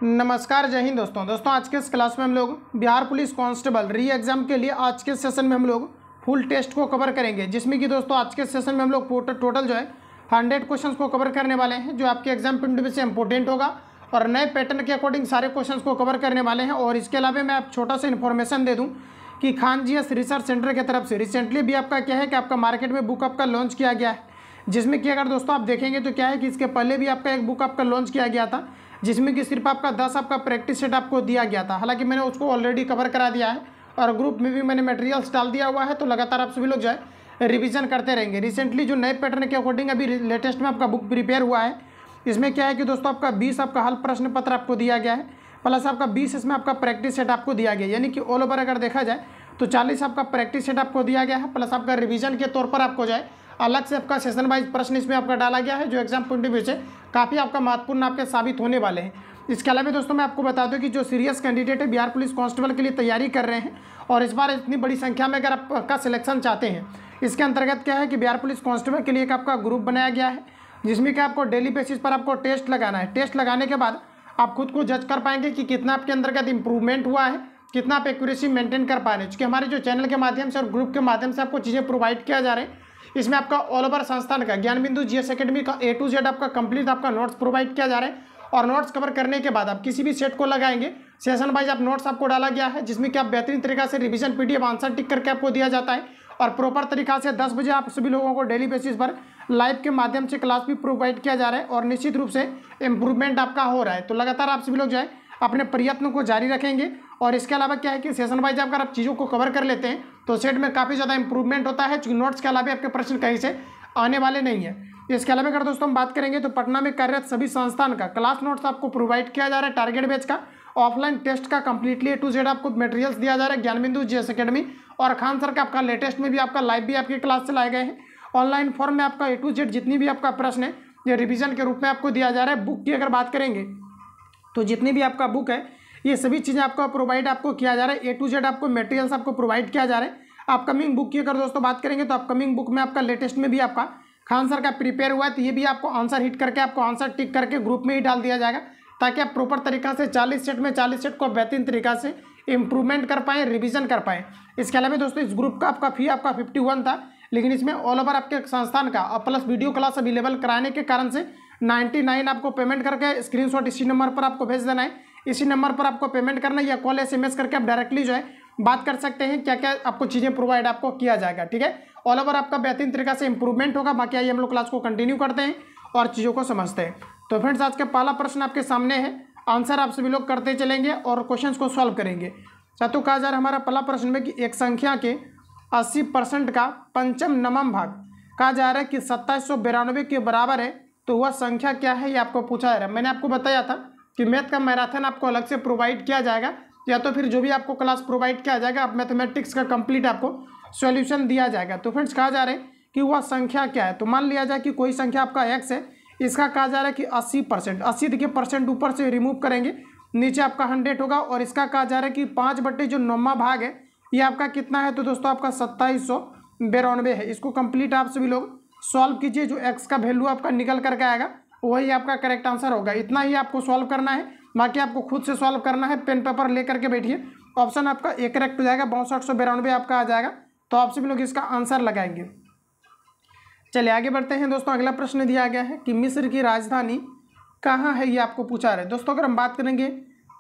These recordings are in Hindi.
नमस्कार, जय हिंद दोस्तों आज के इस क्लास में हम लोग बिहार पुलिस कांस्टेबल री एग्ज़ाम के लिए आज के सेशन में हम लोग फुल टेस्ट को कवर करेंगे, जिसमें कि दोस्तों आज के सेशन में हम लोग टोटल जो है 100 क्वेश्चंस को कवर करने वाले हैं, जो आपके एग्जाम पॉइंट ऑफ व्यू से इंपॉर्टेंट होगा और नए पैटर्न के अकॉर्डिंग सारे क्वेश्चंस को कवर करने वाले हैं। और इसके अलावा मैं आप छोटा सा इन्फॉर्मेशन दे दूँ कि खान जीएस रिसर्च सेंटर की तरफ से रिसेंटली भी आपका क्या है कि आपका मार्केट में बुक आपका लॉन्च किया गया है, जिसमें कि अगर दोस्तों आप देखेंगे तो क्या है कि इसके पहले भी आपका एक बुक आपका लॉन्च किया गया था, जिसमें कि सिर्फ आपका 10 आपका प्रैक्टिस सेट आपको दिया गया था। हालांकि मैंने उसको ऑलरेडी कवर करा दिया है और ग्रुप में भी मैंने मटेरियल्स डाल दिया हुआ है, तो लगातार आप सभी लोग जो है रिवीजन करते रहेंगे। रिसेंटली जो नए पैटर्न के अकॉर्डिंग अभी लेटेस्ट में आपका बुक प्रिपेयर हुआ है, इसमें क्या है कि दोस्तों आपका 20 आपका हल प्रश्न पत्र आपको दिया गया है, प्लस आपका 20 इसमें आपका प्रैक्टिस सेट आपको दिया गया है, यानी कि ऑल ओवर अगर देखा जाए तो 40 आपका प्रैक्टिस सेट आपको दिया गया है, प्लस आपका रिवीजन के तौर पर आपको जाए अलग से आपका सेशन वाइज प्रश्न इसमें आपका डाला गया है, जो एग्जाम पॉइंट ऑफ व्यू से काफ़ी आपका महत्वपूर्ण आपके साबित होने वाले हैं। इसके अलावा दोस्तों मैं आपको बता दूं कि जो सीरियस कैंडिडेट है बिहार पुलिस कांस्टेबल के लिए तैयारी कर रहे हैं और इस बार इतनी बड़ी संख्या में अगर आपका सिलेक्शन चाहते हैं, इसके अंतर्गत क्या है कि बिहार पुलिस कांस्टेबल के लिए एक आपका ग्रुप बनाया गया है, जिसमें कि आपको डेली बेसिस पर आपको टेस्ट लगाना है। टेस्ट लगाने के बाद आप खुद को जज कर पाएंगे कि कितना आपके अंतर्गत इंप्रूवमेंट हुआ है, कितना आप एक्यूरेसी मेंटेन कर पा रहे हैं। क्योंकि हमारे जो चैनल के माध्यम से और ग्रुप के माध्यम से आपको चीज़ें प्रोवाइड किया जा रहे हैं, इसमें आपका ऑल ओवर संस्थान का ज्ञान बिंदु जीएस एकेडमी का A to Z आपका कंप्लीट आपका नोट्स प्रोवाइड किया जा रहा है। और नोट्स कवर करने के बाद आप किसी भी सेट को लगाएंगे, सेशन वाइज आप नोट्स आपको डाला गया है, जिसमें कि आप बेहतरीन तरीका से रिवीजन PDF आंसर टिक करके आपको दिया जाता है और प्रॉपर तरीका से 10 बजे आप सभी लोगों को डेली बेसिस पर लाइव के माध्यम से क्लास भी प्रोवाइड किया जा रहा है और निश्चित रूप से इंप्रूवमेंट आपका हो रहा है। तो लगातार आप सभी लोग जो है अपने प्रयत्नों को जारी रखेंगे। और इसके अलावा क्या है कि सेशन वाइज अगर आप चीज़ों को कवर कर लेते हैं तो सेट में काफ़ी ज़्यादा इंप्रूवमेंट होता है, चूँकि नोट्स के अलावा आपके प्रश्न कहीं से आने वाले नहीं है। इसके अलावा अगर दोस्तों हम बात करेंगे तो पटना में कार्यरत सभी संस्थान का क्लास नोट्स आपको प्रोवाइड किया जा रहा है, टारगेट बैच का, ऑफलाइन टेस्ट का कंप्लीटली A to Z आपको मटेरियल्स दिया जा रहा है ज्ञान बिंदु जीएस एकेडमी, और खान सर का आपका लेटेस्ट में भी आपका लाइव भी आपकी क्लास चलाए गए हैं। ऑनलाइन फॉर्म में आपका A to Z जितनी भी आपका प्रश्न है ये रिविजन के रूप में आपको दिया जा रहा है। बुक की अगर बात करेंगे तो जितनी भी आपका बुक है ये सभी चीज़ें आपको प्रोवाइड आपको किया जा रहा है, A to Z आपको मटेरियल्स आपको प्रोवाइड किया जा रहा है। अपकमिंग बुक की अगर दोस्तों बात करेंगे तो अपकमिंग बुक में आपका लेटेस्ट में भी आपका खान सर का प्रिपेयर हुआ है, तो ये भी आपको आंसर हिट करके आपको आंसर टिक करके ग्रुप में ही डाल दिया जाएगा, ताकि आप प्रॉपर तरीका से 40 सेट में 40 सेट को बेहतरीन तरीका से इंप्रूवमेंट कर पाएँ, रिवीजन कर पाएँ। इसके अलावा दोस्तों इस ग्रुप का आपका फी आपका 51 था, लेकिन इसमें ऑल ओवर आपके संस्थान का और प्लस वीडियो क्लास अवेलेबल कराने के कारण से 99 आपको पेमेंट करके स्क्रीनशॉट इसी नंबर पर आपको भेज देना है। इसी नंबर पर आपको पेमेंट करना है या कॉल SMS करके आप डायरेक्टली जो है बात कर सकते हैं, क्या क्या आपको चीज़ें प्रोवाइड आपको किया जाएगा। ठीक है, ऑल ओवर आपका बेहतरीन तरीका से इंप्रूवमेंट होगा। बाकी आइए हम लोग क्लास को कंटिन्यू करते हैं और चीज़ों को समझते हैं। तो फ्रेंड्स आज का पहला प्रश्न आपके सामने है, आंसर आप सभी लोग करते चलेंगे और क्वेश्चंस को सॉल्व करेंगे। तो कहा जा रहा है हमारा पहला प्रश्न में कि एक संख्या के 80% का पंचम नवम भाग कहा जा रहा है कि 2792 के बराबर है, तो वह संख्या क्या है ये आपको पूछा जा रहा है। मैंने आपको बताया था कि मैथ का मैराथन आपको अलग से प्रोवाइड किया जाएगा, या तो फिर जो भी आपको क्लास प्रोवाइड किया जाएगा आप मैथमेटिक्स का कंप्लीट आपको सॉल्यूशन दिया जाएगा। तो फ्रेंड्स कहा जा रहा है कि वह संख्या क्या है। तो मान लिया जाए कि कोई संख्या आपका x है, इसका कहा जा रहा है कि 80%, 80 देखिए परसेंट ऊपर से रिमूव करेंगे, नीचे आपका 100 होगा, और इसका कहा जा रहा है कि 5/9वां भाग है ये आपका कितना है, तो दोस्तों आपका 2792 है। इसको कंप्लीट आप सभी लोग सॉल्व कीजिए, जो x का वैल्यू आपका निकल करके आएगा वही आपका करेक्ट आंसर होगा। इतना ही आपको सॉल्व करना है, बाकी आपको खुद से सॉल्व करना है। पेन पेपर लेकर के बैठिए, ऑप्शन आपका एक करेक्ट हो जाएगा, 6292 आपका आ जाएगा, तो आप सभी लोग इसका आंसर लगाएंगे। चलिए आगे बढ़ते हैं दोस्तों। अगला प्रश्न दिया गया है कि मिस्र की राजधानी कहाँ है, ये आपको पूछा रहा है। दोस्तों अगर हम बात करेंगे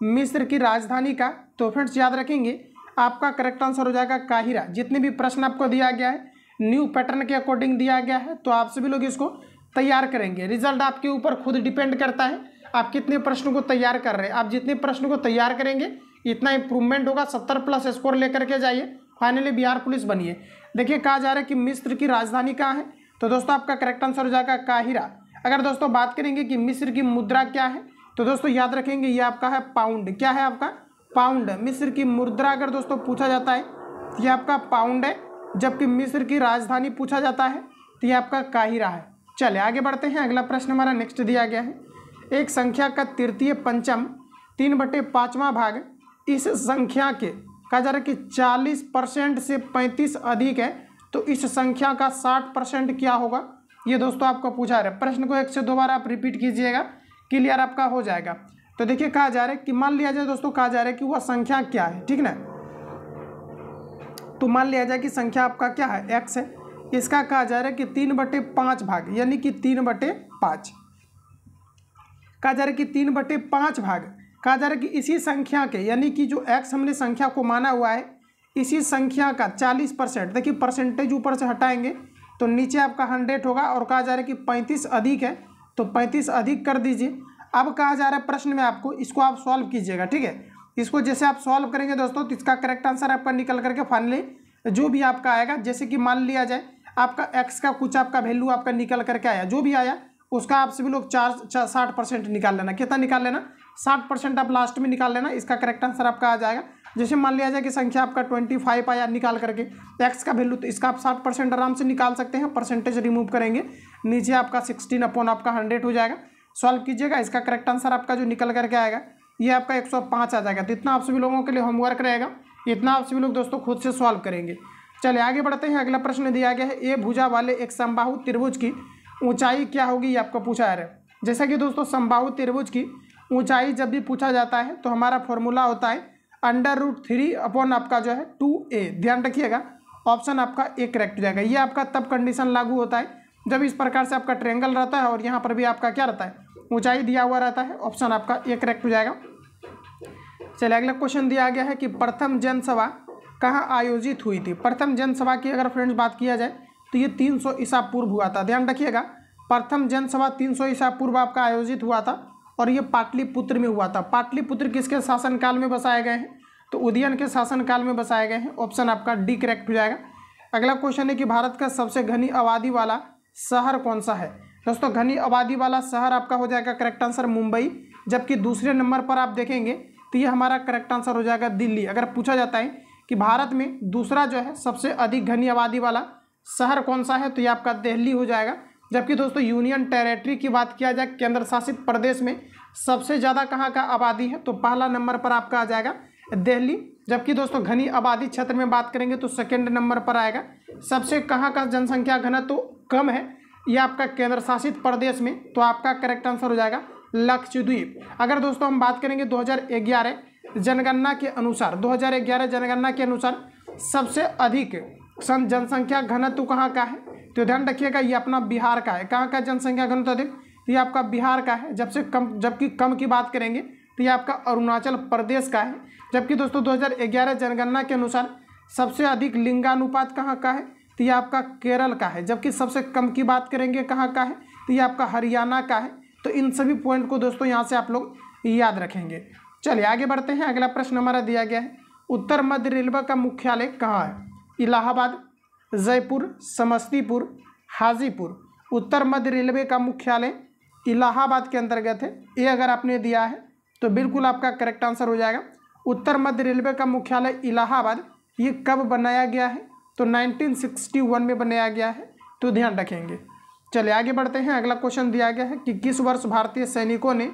मिस्र की राजधानी का, तो फ्रेंड्स याद रखेंगे आपका करेक्ट आंसर हो जाएगा काहिरा। जितने भी प्रश्न आपको दिया गया है न्यू पैटर्न के अकॉर्डिंग दिया गया है, तो आप सभी लोग इसको तैयार करेंगे। रिजल्ट आपके ऊपर खुद डिपेंड करता है आप कितने प्रश्नों को तैयार कर रहे हैं। आप जितने प्रश्नों को तैयार करेंगे इतना इंप्रूवमेंट होगा। 70+ स्कोर लेकर के जाइए, फाइनली बिहार पुलिस बनिए। देखिए कहा जा रहा है कि मिस्र की राजधानी कहाँ है, तो दोस्तों आपका करेक्ट आंसर हो जाएगा काहिरा। अगर दोस्तों बात करेंगे कि मिस्र की मुद्रा क्या है, तो दोस्तों याद रखेंगे ये आपका है पाउंड। क्या है आपका पाउंड। मिस्र की मुद्रा अगर दोस्तों पूछा जाता है तो ये आपका पाउंड है, जबकि मिस्र की राजधानी पूछा जाता है तो ये आपका काहिरा है। चलिए आगे बढ़ते हैं। अगला प्रश्न हमारा नेक्स्ट दिया गया है, एक संख्या का तृतीय पंचम 3/5वां भाग इस संख्या के कहा जा रहा है कि 40% से 35 अधिक है, तो इस संख्या का 60% क्या होगा, ये दोस्तों आपको पूछा रहा है। प्रश्न को 1 से 2 बार आप रिपीट कीजिएगा, क्लियर आपका हो जाएगा। तो देखिए कहा जा रहा है कि मान लिया जाए दोस्तों, कहा जा रहा है कि वह संख्या क्या है, ठीक ना। तो मान लिया जाए कि संख्या आपका क्या है, x है। इसका कहा जा रहा है कि 3/5 भाग, यानी कि 3/5 कहा जा रहा है कि 3/5 भाग। कहा जा रहा है कि इसी संख्या के, यानी कि जो x हमने संख्या को माना हुआ है, इसी संख्या का 40%, देखिए परसेंटेज ऊपर से हटाएंगे तो नीचे आपका 100 होगा। और कहा जा रहा है कि 35 अधिक है तो 35 अधिक कर दीजिए। अब कहा जा रहा है प्रश्न में आपको इसको आप सॉल्व कीजिएगा, ठीक है। इसको जैसे आप सॉल्व करेंगे दोस्तों तो इसका करेक्ट आंसर आपका निकल करके फाइनली जो भी आपका आएगा, जैसे कि मान लिया जाए आपका x का कुछ आपका वैल्यू आपका निकल करके आया, जो भी आया उसका आप सभी लोग 60% निकाल लेना। कितना निकाल लेना, 60% आप लास्ट में निकाल लेना। इसका करेक्ट आंसर आपका आ जाएगा। जैसे मान लिया जाए कि संख्या आपका 25 आया निकाल करके x का वैल्यू, तो इसका आप 60% आराम से निकाल सकते हैं। परसेंटेज रिमूव करेंगे, नीचे आपका 16/100 हो जाएगा। सॉल्व कीजिएगा, इसका करेक्ट आंसर आपका जो निकल करके आएगा ये आपका 105 आ जाएगा। तो इतना आप सभी लोगों के लिए होमवर्क रहेगा, इतना आप सभी लोग दोस्तों खुद से सॉल्व करेंगे। चलिए आगे बढ़ते हैं। अगला प्रश्न दिया गया है, ए भुजा वाले एक समबाहु त्रिभुज की ऊंचाई क्या होगी, ये आपको पूछा जा रहा है। जैसा कि दोस्तों समबाहु त्रिभुज की ऊंचाई जब भी पूछा जाता है तो हमारा फॉर्मूला होता है √3 अपॉन आपका जो है 2a। ध्यान रखिएगा, ऑप्शन आपका ए करेक्ट हो जाएगा। ये आपका तब कंडीशन लागू होता है जब इस प्रकार से आपका ट्रायंगल रहता है और यहाँ पर भी आपका क्या रहता है, ऊंचाई दिया हुआ रहता है। ऑप्शन आपका ए करेक्ट हो जाएगा। चलिए अगला क्वेश्चन दिया गया है कि प्रथम जनसभा कहाँ आयोजित हुई थी। प्रथम जनसभा की अगर फ्रेंड्स बात किया जाए तो ये 300 ईसा पूर्व हुआ था। ध्यान रखिएगा, प्रथम जनसभा 300 ईसा पूर्व आपका आयोजित हुआ था और ये पाटलिपुत्र में हुआ था। पाटलिपुत्र किसके शासनकाल में बसाए गए हैं, तो उदयन के शासनकाल में बसाए गए हैं। ऑप्शन आपका डी करेक्ट हो जाएगा। अगला क्वेश्चन है कि भारत का सबसे घनी आबादी वाला शहर कौन सा है। दोस्तों घनी आबादी वाला शहर आपका हो जाएगा करेक्ट आंसर मुंबई, जबकि दूसरे नंबर पर आप देखेंगे तो ये हमारा करेक्ट आंसर हो जाएगा दिल्ली। अगर पूछा जाता है कि भारत में दूसरा जो है सबसे अधिक घनी आबादी वाला शहर कौन सा है, तो ये आपका दिल्ली हो जाएगा। जबकि दोस्तों यूनियन टेरेटरी की बात किया जाए, केंद्र शासित प्रदेश में सबसे ज़्यादा कहाँ का आबादी है, तो पहला नंबर पर आपका आ जाएगा दिल्ली। जबकि दोस्तों घनी आबादी क्षेत्र में बात करेंगे तो सेकेंड नंबर पर आएगा। सबसे कहाँ का जनसंख्या घनत्व तो कम है, ये आपका केंद्र शासित प्रदेश में, तो आपका करेक्ट आंसर हो जाएगा लक्षद्वीप। अगर दोस्तों हम बात करेंगे 2011 जनगणना के अनुसार, 2011 जनगणना के अनुसार सबसे अधिक जनसंख्या घनत्व कहाँ का है, तो ध्यान रखिएगा ये अपना बिहार का है। कहाँ का जनसंख्या घनत्व अधिक, ये आपका बिहार का है। जबकि कम की बात करेंगे तो ये आपका अरुणाचल प्रदेश का है। जबकि दोस्तों 2011 जनगणना के अनुसार सबसे अधिक लिंगानुपात कहाँ का है, तो ये आपका केरल का है। जबकि सबसे कम की बात करेंगे कहाँ का है, तो ये आपका हरियाणा का है। तो इन सभी पॉइंट को दोस्तों यहाँ से आप लोग याद रखेंगे। चलिए आगे बढ़ते हैं। अगला प्रश्न हमारा दिया गया है, उत्तर मध्य रेलवे का मुख्यालय कहाँ है। इलाहाबाद, जयपुर, समस्तीपुर, हाजीपुर। उत्तर मध्य रेलवे का मुख्यालय इलाहाबाद के अंतर्गत है। ये अगर आपने दिया है तो बिल्कुल आपका करेक्ट आंसर हो जाएगा। उत्तर मध्य रेलवे का मुख्यालय इलाहाबाद, ये कब बनाया गया है, तो 1961 में बनाया गया है, तो ध्यान रखेंगे। चलिए आगे बढ़ते हैं। अगला क्वेश्चन दिया गया है कि किस वर्ष भारतीय सैनिकों ने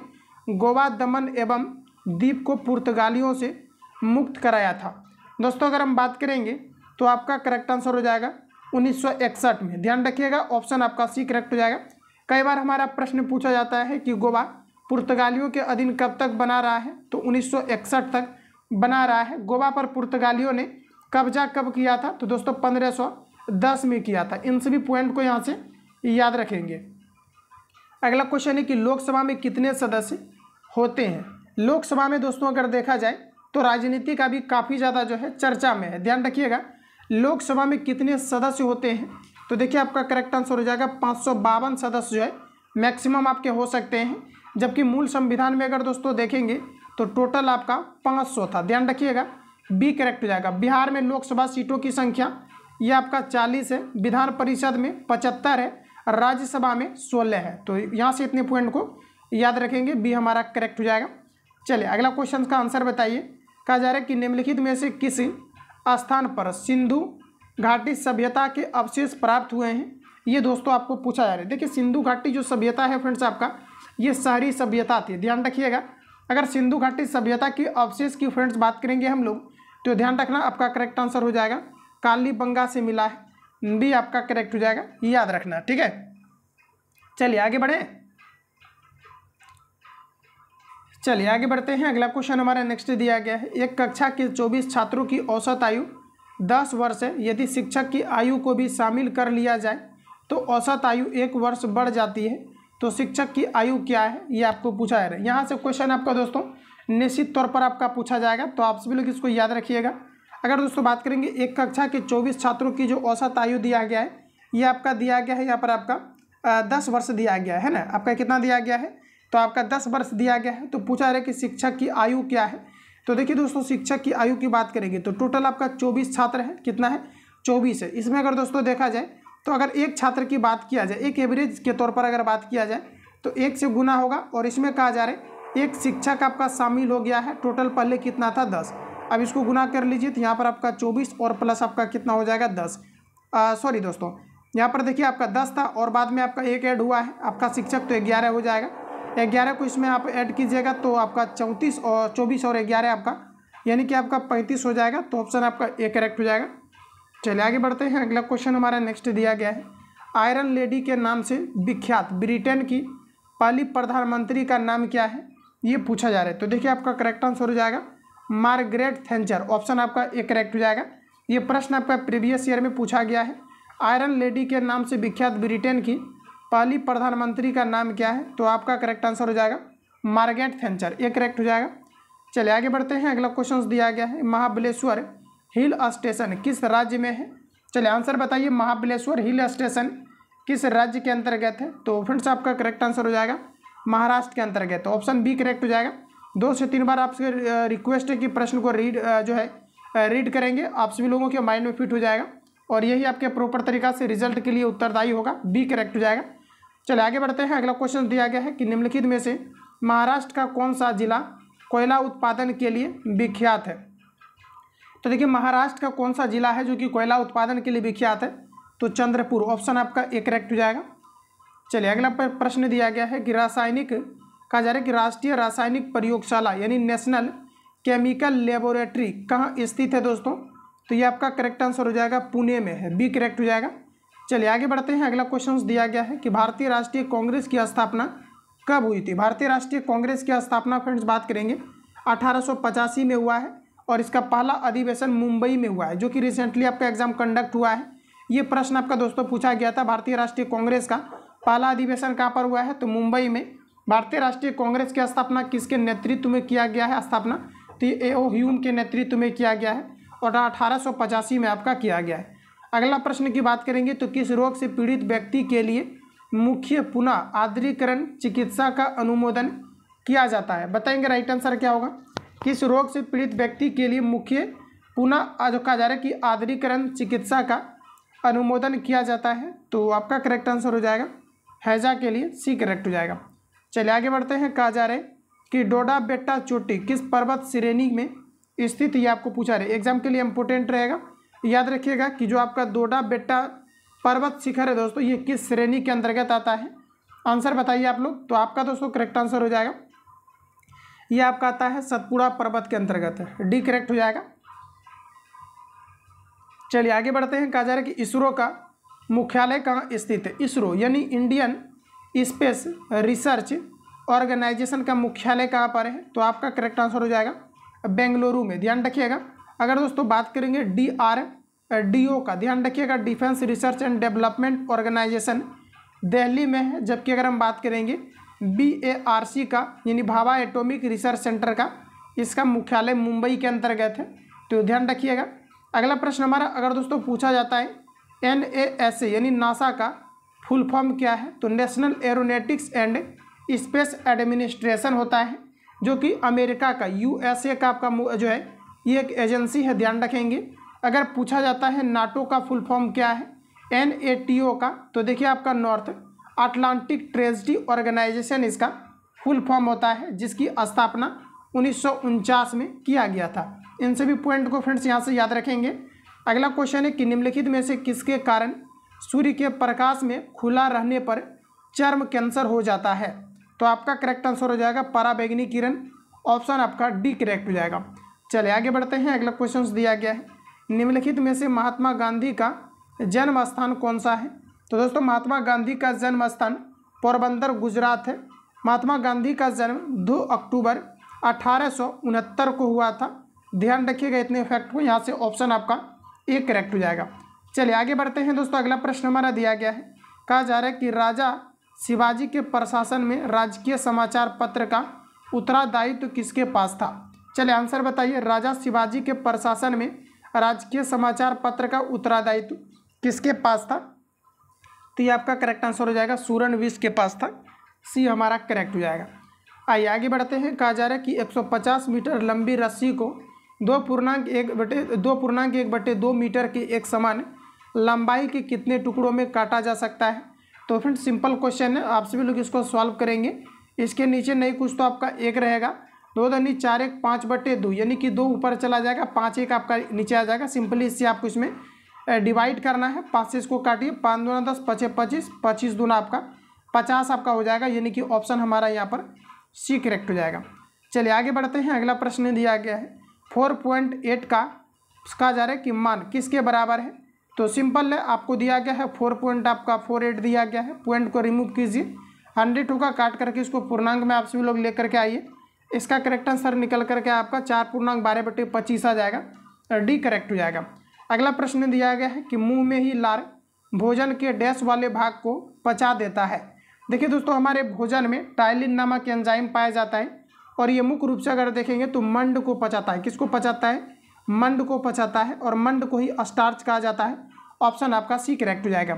गोवा, दमन एवं दीप को पुर्तगालियों से मुक्त कराया था। दोस्तों अगर हम बात करेंगे तो आपका करेक्ट आंसर हो जाएगा 1961 में। ध्यान रखिएगा, ऑप्शन आपका सी करेक्ट हो जाएगा। कई बार हमारा प्रश्न पूछा जाता है कि गोवा पुर्तगालियों के अधीन कब तक बना रहा है, तो 1961 तक बना रहा है। गोवा पर पुर्तगालियों ने कब्जा कब किया था, तो दोस्तों 1510 में किया था। इन सभी पॉइंट को यहाँ से याद रखेंगे। अगला क्वेश्चन है कि लोकसभा में कितने सदस्य होते हैं। लोकसभा में दोस्तों अगर देखा जाए तो राजनीति का भी काफ़ी ज़्यादा जो है चर्चा में है। ध्यान रखिएगा, लोकसभा में कितने सदस्य होते हैं, तो देखिए आपका करेक्ट आंसर हो जाएगा 552 सदस्य जो है मैक्सिमम आपके हो सकते हैं। जबकि मूल संविधान में अगर दोस्तों देखेंगे तो टोटल आपका 500 था। ध्यान रखिएगा, बी करेक्ट हो जाएगा। बिहार में लोकसभा सीटों की संख्या ये आपका 40 है, विधान परिषद में 75 है, राज्यसभा में 16 है। तो यहाँ से इतने पॉइंट को याद रखेंगे, बी हमारा करेक्ट हो जाएगा। चलिए अगला क्वेश्चन का आंसर बताइए। कहा जा रहा है कि निम्नलिखित में से किस स्थान पर सिंधु घाटी सभ्यता के अवशेष प्राप्त हुए हैं। ये दोस्तों आपको पूछा जा रहा है। देखिए सिंधु घाटी जो सभ्यता है फ्रेंड्स आपका, ये शहरी सभ्यता थी। ध्यान रखिएगा, अगर सिंधु घाटी सभ्यता की अवशेष की फ्रेंड्स बात करेंगे हम लोग, तो ध्यान रखना आपका करेक्ट आंसर हो जाएगा कालीबंगा से मिला है, बी आपका करेक्ट हो जाएगा, याद रखना, ठीक है। चलिए आगे बढ़े। चलिए आगे बढ़ते हैं। अगला क्वेश्चन हमारा नेक्स्ट दिया गया है, एक कक्षा के 24 छात्रों की औसत आयु 10 वर्ष है। यदि शिक्षक की आयु को भी शामिल कर लिया जाए तो औसत आयु 1 वर्ष बढ़ जाती है, तो शिक्षक की आयु क्या है, ये आपको पूछा है। यहाँ से क्वेश्चन आपका दोस्तों निश्चित तौर पर आपका पूछा जाएगा, तो आप सभी लोग इसको याद रखिएगा। अगर दोस्तों बात करेंगे एक कक्षा के 24 छात्रों की जो औसत आयु दिया गया है, ये आपका दिया गया है यहाँ पर आपका 10 वर्ष दिया गया है ना, आपका कितना दिया गया है, तो आपका 10 वर्ष दिया गया है। तो पूछा है कि शिक्षक की आयु क्या है। तो देखिए दोस्तों शिक्षक की आयु की बात करेंगे तो टोटल आपका 24 छात्र है, कितना है 24 है। इसमें अगर दोस्तों देखा जाए तो अगर एक छात्र की बात किया जाए, एक एवरेज के तौर पर अगर बात किया जाए तो 1 से गुना होगा, और इसमें कहा जा रहा है एक शिक्षक आपका शामिल हो गया है। टोटल पहले कितना था 10, अब इसको गुना कर लीजिए तो यहाँ पर आपका 24 और प्लस आपका कितना हो जाएगा 10। सॉरी दोस्तों यहाँ पर देखिए आपका 10 था और बाद में आपका एक ऐड हुआ है, आपका शिक्षक तो 11 हो जाएगा। 11 को इसमें आप ऐड कीजिएगा तो आपका 34 और 24 और 11 आपका यानी कि आपका 35 हो जाएगा। तो ऑप्शन आपका ए करेक्ट हो जाएगा। चलिए आगे बढ़ते हैं। अगला क्वेश्चन हमारा नेक्स्ट दिया गया है, आयरन लेडी के नाम से विख्यात ब्रिटेन की पहली प्रधानमंत्री का नाम क्या है, ये पूछा जा रहा है। तो देखिए आपका करेक्ट आंसर हो जाएगा मार्गरेट थैचर। ऑप्शन आपका ए करेक्ट हो जाएगा। ये प्रश्न आपका प्रीवियस ईयर में पूछा गया है, आयरन लेडी के नाम से विख्यात ब्रिटेन की पहली प्रधानमंत्री का नाम क्या है, तो आपका करेक्ट आंसर हो जाएगा मार्गरेट थैचर, ये करेक्ट हो जाएगा। चलिए आगे बढ़ते हैं। अगला क्वेश्चन दिया गया है, महाबलेश्वर हिल स्टेशन किस राज्य में है। चलिए आंसर बताइए, महाबलेश्वर हिल स्टेशन किस राज्य के अंतर्गत है। तो फ्रेंड्स आपका करेक्ट आंसर हो जाएगा महाराष्ट्र के अंतर्गत, तो ऑप्शन बी करेक्ट हो जाएगा। 2 से 3 बार आपसे रिक्वेस्ट है कि प्रश्न को रीड करेंगे, आप सभी लोगों के माइंड में फिट हो जाएगा और यही आपके प्रॉपर तरीका से रिजल्ट के लिए उत्तरदायी होगा, बी करेक्ट हो जाएगा। चलिए आगे बढ़ते हैं। अगला क्वेश्चन दिया गया है कि निम्नलिखित में से महाराष्ट्र का कौन सा जिला कोयला उत्पादन के लिए विख्यात है। तो देखिए महाराष्ट्र का कौन सा जिला है जो कि कोयला उत्पादन के लिए विख्यात है, तो चंद्रपुर, ऑप्शन आपका ए करेक्ट हो जाएगा। चलिए अगला प्रश्न दिया गया है कि रासायनिक कहा जा रहा है कि राष्ट्रीय रासायनिक प्रयोगशाला यानी नेशनल केमिकल लेबोरेटरी कहाँ स्थित है दोस्तों, तो ये आपका करेक्ट आंसर हो जाएगा पुणे में है, बी करेक्ट हो जाएगा। चलिए आगे बढ़ते हैं। अगला क्वेश्चन दिया गया है कि भारतीय राष्ट्रीय कांग्रेस की स्थापना कब हुई थी। भारतीय राष्ट्रीय कांग्रेस की स्थापना फ्रेंड्स बात करेंगे 1885 में हुआ है और इसका पहला अधिवेशन मुंबई में हुआ है, जो कि रिसेंटली आपका एग्जाम कंडक्ट हुआ है। ये प्रश्न आपका दोस्तों पूछा गया था, भारतीय राष्ट्रीय कांग्रेस का पहला अधिवेशन कहाँ पर हुआ है, तो मुंबई में। भारतीय राष्ट्रीय कांग्रेस की स्थापना किसके नेतृत्व में किया गया है स्थापना, तो ये ए.ओ. ह्यूम के नेतृत्व में किया गया है और 1885 में आपका किया गया है। अगला प्रश्न की बात करेंगे तो किस रोग से पीड़ित व्यक्ति के लिए मुख्य पुनः आर्द्रीकरण चिकित्सा का अनुमोदन किया जाता है, बताएंगे राइट आंसर क्या होगा। किस रोग से पीड़ित व्यक्ति के लिए मुख्य पुनः जो कहा जा रहा है कि आर्द्रीकरण चिकित्सा का अनुमोदन किया जाता है, तो आपका करेक्ट आंसर हो जाएगा हैजा के लिए सी करेक्ट हो जाएगा। चलिए आगे बढ़ते हैं। कहा जा रहा है कि डोडा बेट्टा चोटी किस पर्वत श्रेणी में स्थित, ये आपको पूछा रहे, एग्जाम के लिए इंपोर्टेंट रहेगा। याद रखिएगा कि जो आपका डोडा बेट्टा पर्वत शिखर है दोस्तों, ये किस श्रेणी के अंतर्गत आता है, आंसर बताइए आप लोग। तो आपका दोस्तों करेक्ट आंसर हो जाएगा, ये आपका आता है सतपुड़ा पर्वत के अंतर्गत है, डी करेक्ट हो जाएगा। चलिए आगे बढ़ते हैं। कहा जा रहा है कि इसरो का मुख्यालय कहाँ स्थित है। इसरो यानी इंडियन स्पेस रिसर्च ऑर्गेनाइजेशन का मुख्यालय कहाँ पर है, तो आपका करेक्ट आंसर हो जाएगा बेंगलुरु में, ध्यान रखिएगा। अगर दोस्तों बात करेंगे DRDO का, ध्यान रखिएगा defence research and development organisation Delhi में है, जबकि अगर हम बात करेंगे BARC का यानी भाभा एटॉमिक रिसर्च सेंटर का, इसका मुख्यालय मुंबई के अंतर्गत है, तो ध्यान रखिएगा। अगला प्रश्न हमारा अगर दोस्तों पूछा जाता है NASA यानी नासा का फुल फॉर्म क्या है, तो national aeronautics and space administration होता है, जो कि अमेरिका का USA का आपका जो है ये एक एजेंसी है, ध्यान रखेंगे। अगर पूछा जाता है नाटो का फुल फॉर्म क्या है, NATO का, तो देखिए आपका नॉर्थ अटलांटिक ट्रेजरी ऑर्गेनाइजेशन इसका फुल फॉर्म होता है, जिसकी स्थापना 1949 में किया गया था। इन सभी पॉइंट को फ्रेंड्स यहाँ से याद रखेंगे। अगला क्वेश्चन है कि निम्नलिखित में से किसके कारण सूर्य के प्रकाश में खुला रहने पर चर्म कैंसर हो जाता है, तो आपका करेक्ट आंसर हो जाएगा पराबैंगनी किरण, ऑप्शन आपका डी करेक्ट हो जाएगा। चलिए आगे बढ़ते हैं। अगला क्वेश्चन दिया गया है निम्नलिखित में से महात्मा गांधी का जन्म स्थान कौन सा है, तो दोस्तों महात्मा गांधी का जन्म स्थान पोरबंदर गुजरात है। महात्मा गांधी का जन्म 2 अक्टूबर 1869 को हुआ था। ध्यान रखिएगा इतने फैक्ट को, यहाँ से ऑप्शन आपका ए करेक्ट हो जाएगा। चलिए आगे बढ़ते हैं दोस्तों। अगला प्रश्न हमारा दिया गया है, कहा जा रहा है कि राजा शिवाजी के प्रशासन में राजकीय समाचार पत्र का उत्तरदायित्व किसके पास था। चलिए आंसर बताइए, राजा शिवाजी के प्रशासन में राजकीय समाचार पत्र का उत्तरदायित्व किसके पास था। तो ये आपका करेक्ट आंसर हो जाएगा सूरनविश के पास था। सी हमारा करेक्ट हो जाएगा। आइए आगे बढ़ते हैं। कहा जा रहा है कि 150 मीटर लंबी रस्सी को 2.1/2 मीटर के एक समान लंबाई के कितने टुकड़ों में काटा जा सकता है। तो फ्रेंड सिंपल क्वेश्चन है, आप सभी लोग इसको सॉल्व करेंगे। इसके नीचे नहीं कुछ तो आपका एक रहेगा, 2 दूनी 4 1 5/2, यानी कि 2 ऊपर चला जाएगा, 5 1 आपका नीचे आ जाएगा। सिंपली इससे आपको इसमें डिवाइड करना है। 5 से इसको काटिए, 5 दूना 10, 5 25, 25 दूना आपका 50 आपका हो जाएगा, यानी कि ऑप्शन हमारा यहाँ पर सी करेक्ट हो जाएगा। चलिए आगे बढ़ते हैं। अगला प्रश्न दिया गया है 4.8 का कहा जा रहा है कि मान किसके बराबर है। तो सिंपल है, आपको दिया गया है 4.48 दिया गया है। पॉइंट को रिमूव कीजिए, 100 होगा, काट करके इसको पूर्णांक में आप सभी लोग लेकर के आइए। इसका करेक्ट आंसर निकल करके आपका 4.12/25 आ जाएगा, डी करेक्ट हो जाएगा। अगला प्रश्न दिया गया है कि मुंह में ही लार भोजन के डैश वाले भाग को पचा देता है। देखिए दोस्तों, हमारे भोजन में टाइलिन नामक एंजाइम पाया जाता है और ये मुख्य रूप से अगर देखेंगे तो मंड को पचाता है। किसको पचाता है? मंड को पचाता है, और मंड को ही स्टार्च कहा जाता है। ऑप्शन आपका सी करेक्ट हो जाएगा।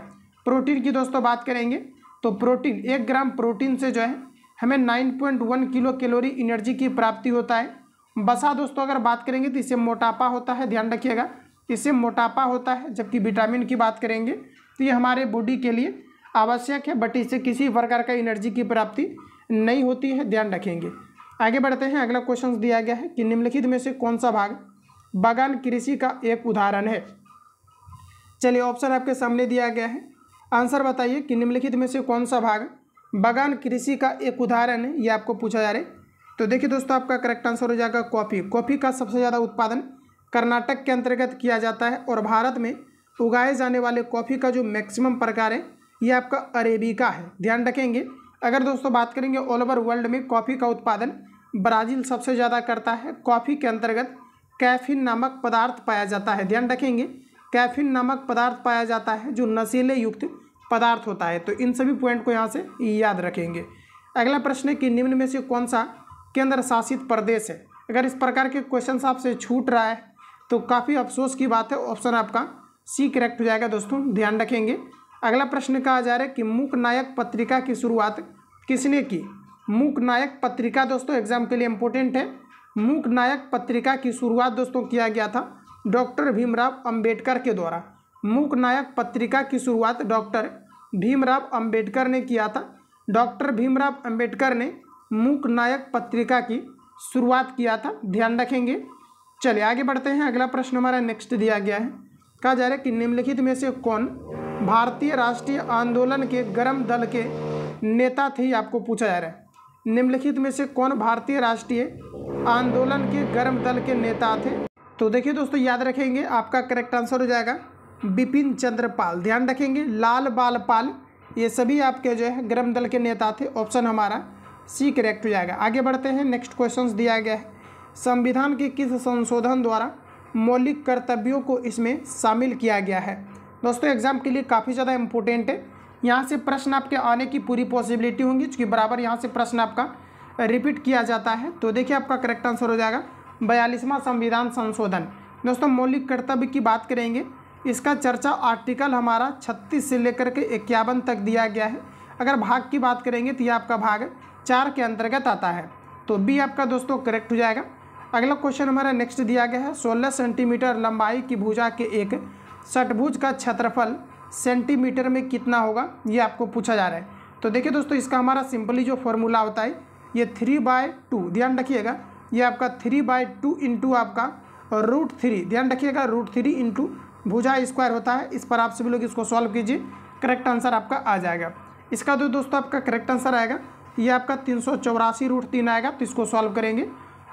प्रोटीन की दोस्तों बात करेंगे तो प्रोटीन 1 ग्राम प्रोटीन से जो है हमें 9.1 किलो कैलोरी एनर्जी की प्राप्ति होता है। वसा दोस्तों अगर बात करेंगे तो इससे मोटापा होता है, ध्यान रखिएगा, इससे मोटापा होता है। जबकि विटामिन की बात करेंगे तो ये हमारे बॉडी के लिए आवश्यक है, बट इससे किसी प्रकार का एनर्जी की प्राप्ति नहीं होती है, ध्यान रखेंगे। आगे बढ़ते हैं। अगला क्वेश्चन दिया गया है कि निम्नलिखित में से कौन सा भाग बागान कृषि का एक उदाहरण है। चलिए ऑप्शन आपके सामने दिया गया है, आंसर बताइए कि निम्नलिखित में से कौन सा भाग बागान कृषि का एक उदाहरण है, ये आपको पूछा जा रहा है। तो देखिए दोस्तों, आपका करेक्ट आंसर हो जाएगा कॉफ़ी। कॉफ़ी का सबसे ज़्यादा उत्पादन कर्नाटक के अंतर्गत किया जाता है, और भारत में उगाए जाने वाले कॉफ़ी का जो मैक्सिमम प्रकार है ये आपका अरेबिका है, ध्यान रखेंगे। अगर दोस्तों बात करेंगे ऑल ओवर वर्ल्ड में कॉफ़ी का उत्पादन ब्राज़ील सबसे ज़्यादा करता है। कॉफ़ी के अंतर्गत कैफीन नामक पदार्थ पाया जाता है, ध्यान रखेंगे, कैफीन नामक पदार्थ पाया जाता है जो नशीले युक्त पदार्थ होता है। तो इन सभी पॉइंट को यहाँ से याद रखेंगे। अगला प्रश्न है कि निम्न में से कौन सा केंद्र शासित प्रदेश है। अगर इस प्रकार के क्वेश्चन आपसे छूट रहा है तो काफ़ी अफसोस की बात है, ऑप्शन आपका सी करेक्ट हो जाएगा दोस्तों, ध्यान रखेंगे। अगला प्रश्न कहा जा रहा है कि मूक नायक पत्रिका की शुरुआत किसने की। मूक नायक पत्रिका दोस्तों एग्जाम के लिए इंपॉर्टेंट है। मूक नायक पत्रिका की शुरुआत दोस्तों किया गया था डॉक्टर भीमराव अंबेडकर के द्वारा। मूक नायक पत्रिका की शुरुआत डॉक्टर भीमराव अंबेडकर ने किया था। डॉक्टर भीमराव अंबेडकर ने मूक नायक पत्रिका की शुरुआत किया था, ध्यान रखेंगे। चलिए आगे बढ़ते हैं। अगला प्रश्न हमारा नेक्स्ट दिया गया है, कहा जा रहा है कि निम्नलिखित में से कौन भारतीय राष्ट्रीय आंदोलन के गर्म दल के नेता थे, ये आपको पूछा जा रहा है। निम्नलिखित में से कौन भारतीय राष्ट्रीय आंदोलन के गर्म दल के नेता थे। तो देखिए दोस्तों, याद रखेंगे, आपका करेक्ट आंसर हो जाएगा बिपिन चंद्र पाल, ध्यान रखेंगे। लाल बाल पाल, ये सभी आपके जो है गर्म दल के नेता थे, ऑप्शन हमारा सी करेक्ट हो जाएगा। आगे बढ़ते हैं। नेक्स्ट क्वेश्चन दिया गया है, संविधान के किस संशोधन द्वारा मौलिक कर्तव्यों को इसमें शामिल किया गया है। दोस्तों एग्जाम के लिए काफ़ी ज़्यादा इंपॉर्टेंट है, यहाँ से प्रश्न आपके आने की पूरी पॉसिबिलिटी होंगी, क्योंकि बराबर यहाँ से प्रश्न आपका रिपीट किया जाता है। तो देखिए आपका करेक्ट आंसर हो जाएगा 42वां संविधान संशोधन। दोस्तों मौलिक कर्तव्य की बात करेंगे, इसका चर्चा आर्टिकल हमारा 36 से लेकर के 51 तक दिया गया है। अगर भाग की बात करेंगे तो यह आपका भाग 4 के अंतर्गत आता है, तो बी आपका दोस्तों करेक्ट हो जाएगा। अगला क्वेश्चन हमारा नेक्स्ट दिया गया है, 16 सेंटीमीटर लंबाई की भुजा के एक षटभुज का क्षेत्रफल सेंटीमीटर में कितना होगा, ये आपको पूछा जा रहा है। तो देखिए दोस्तों, इसका हमारा सिंपली जो फॉर्मूला होता है ये 3/2, ध्यान रखिएगा, ये आपका 3/2 इंटू आपका √3, ध्यान रखिएगा, √3 इंटू भुजा स्क्वायर होता है। इस पर आप सभी लोग इसको सॉल्व कीजिए, करेक्ट आंसर आपका आ जाएगा। इसका तो दोस्तों आपका करेक्ट आंसर आएगा, ये आपका 384 √3 आएगा, तो इसको सॉल्व करेंगे।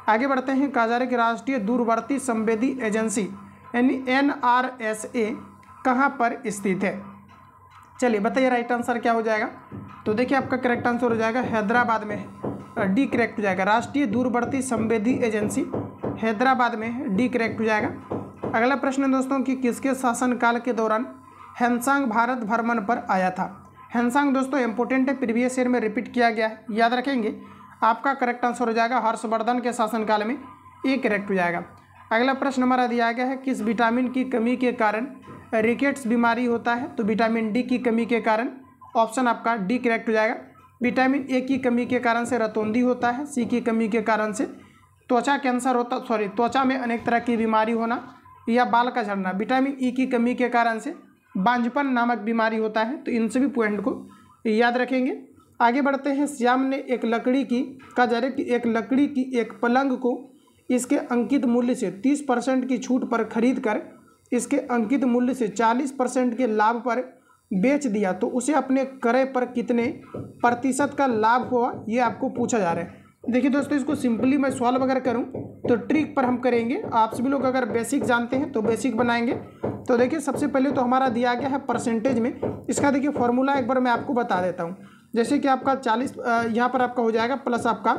आगे बढ़ते हैं। कहा जा रहा है कि राष्ट्रीय दूरवर्ती संवेदी एजेंसी यानी NRSA कहाँ पर स्थित है। चलिए बताइए राइट आंसर क्या हो जाएगा। तो देखिए आपका करेक्ट आंसर हो जाएगा हैदराबाद में है। डी करेक्ट हो जाएगा। राष्ट्रीय दूरवर्ती संवेदी एजेंसी हैदराबाद में है, डी करेक्ट हो जाएगा। अगला प्रश्न है दोस्तों कि किसके शासनकाल के दौरान हेनसांग भारत भ्रमण पर आया था। हेनसांग दोस्तों इंपोर्टेंट है, प्रीवियस ईयर में रिपीट किया गया है, याद रखेंगे। आपका करेक्ट आंसर हो जाएगा हर्षवर्धन के शासनकाल में, ए करेक्ट हो जाएगा। अगला प्रश्न हमारा दिया गया है किस विटामिन की कमी के कारण रिकेट्स बीमारी होता है। तो विटामिन डी की कमी के कारण, ऑप्शन आपका डी करेक्ट हो जाएगा। विटामिन ए की कमी के कारण से रतौंधी होता है, सी की कमी के कारण से त्वचा कैंसर होता, त्वचा में अनेक तरह की बीमारी होना या बाल का झड़ना। विटामिन ई की कमी के कारण से बांझपन नामक बीमारी होता है। तो इन सभी पॉइंट को याद रखेंगे। आगे बढ़ते हैं। श्याम ने एक लकड़ी की कहा जा रहा है कि एक लकड़ी की एक पलंग को इसके अंकित मूल्य से 30% की छूट पर खरीद कर इसके अंकित मूल्य से 40% के लाभ पर बेच दिया, तो उसे अपने क्रय पर कितने प्रतिशत का लाभ हुआ, ये आपको पूछा जा रहा है। देखिए दोस्तों, इसको सिंपली मैं सॉल्व अगर करूं तो ट्रिक पर हम करेंगे। आप सभी लोग अगर बेसिक जानते हैं तो बेसिक बनाएंगे। तो देखिए सबसे पहले तो हमारा दिया गया है परसेंटेज में, इसका देखिए फॉर्मूला एक बार मैं आपको बता देता हूँ। जैसे कि आपका 40 यहाँ पर आपका हो जाएगा प्लस आपका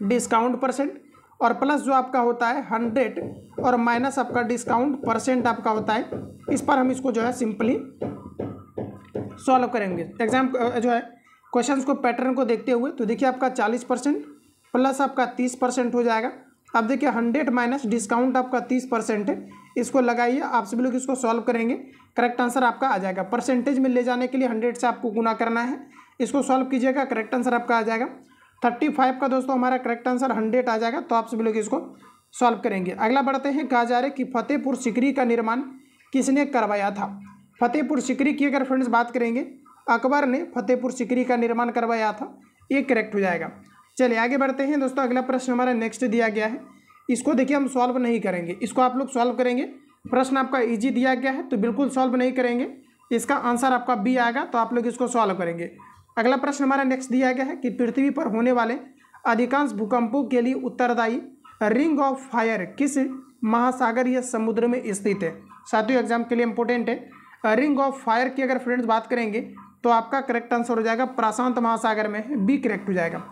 डिस्काउंट परसेंट और प्लस जो आपका होता है 100 और माइनस आपका डिस्काउंट परसेंट आपका होता है। इस पर हम इसको जो है सिंपली सॉल्व करेंगे एग्जाम जो है क्वेश्चंस को, पैटर्न को देखते हुए। तो देखिए आपका 40% प्लस आपका 30% हो जाएगा। अब देखिए 100 माइनस डिस्काउंट आपका 30% है, इसको लगाइए। आप सभी लोग इसको सॉल्व करेंगे, करेक्ट आंसर आपका आ जाएगा। परसेंटेज में ले जाने के लिए 100 से आपको गुना करना है, इसको सॉल्व कीजिएगा, करेक्ट आंसर आपका आ जाएगा 35 का। दोस्तों हमारा करेक्ट आंसर 100 आ जाएगा। तो आप सभी लोग इसको सॉल्व करेंगे। अगला बढ़ते हैं। कहा जा रहा है कि फतेहपुर सीकरी का निर्माण किसने करवाया था। फतेहपुर सीकरी की अगर फ्रेंड्स बात करेंगे, अकबर ने फतेहपुर सीकरी का निर्माण करवाया था, ये करेक्ट हो जाएगा। चलिए आगे बढ़ते हैं दोस्तों। अगला प्रश्न हमारा नेक्स्ट दिया गया है, इसको देखिए हम सॉल्व नहीं करेंगे, इसको आप लोग सॉल्व करेंगे। प्रश्न आपका इजी दिया गया है तो बिल्कुल सॉल्व नहीं करेंगे, इसका आंसर आपका बी आएगा, तो आप लोग इसको सॉल्व करेंगे। अगला प्रश्न हमारा नेक्स्ट दिया गया है कि पृथ्वी पर होने वाले अधिकांश भूकंपों के लिए उत्तरदायी रिंग ऑफ फायर किस महासागर या समुद्र में स्थित है। साथियों एग्जाम के लिए इंपॉर्टेंट है। रिंग ऑफ फायर की अगर फ्रेंड्स बात करेंगे तो आपका करेक्ट आंसर हो जाएगा प्रशांत महासागर में है, बी करेक्ट हो जाएगा।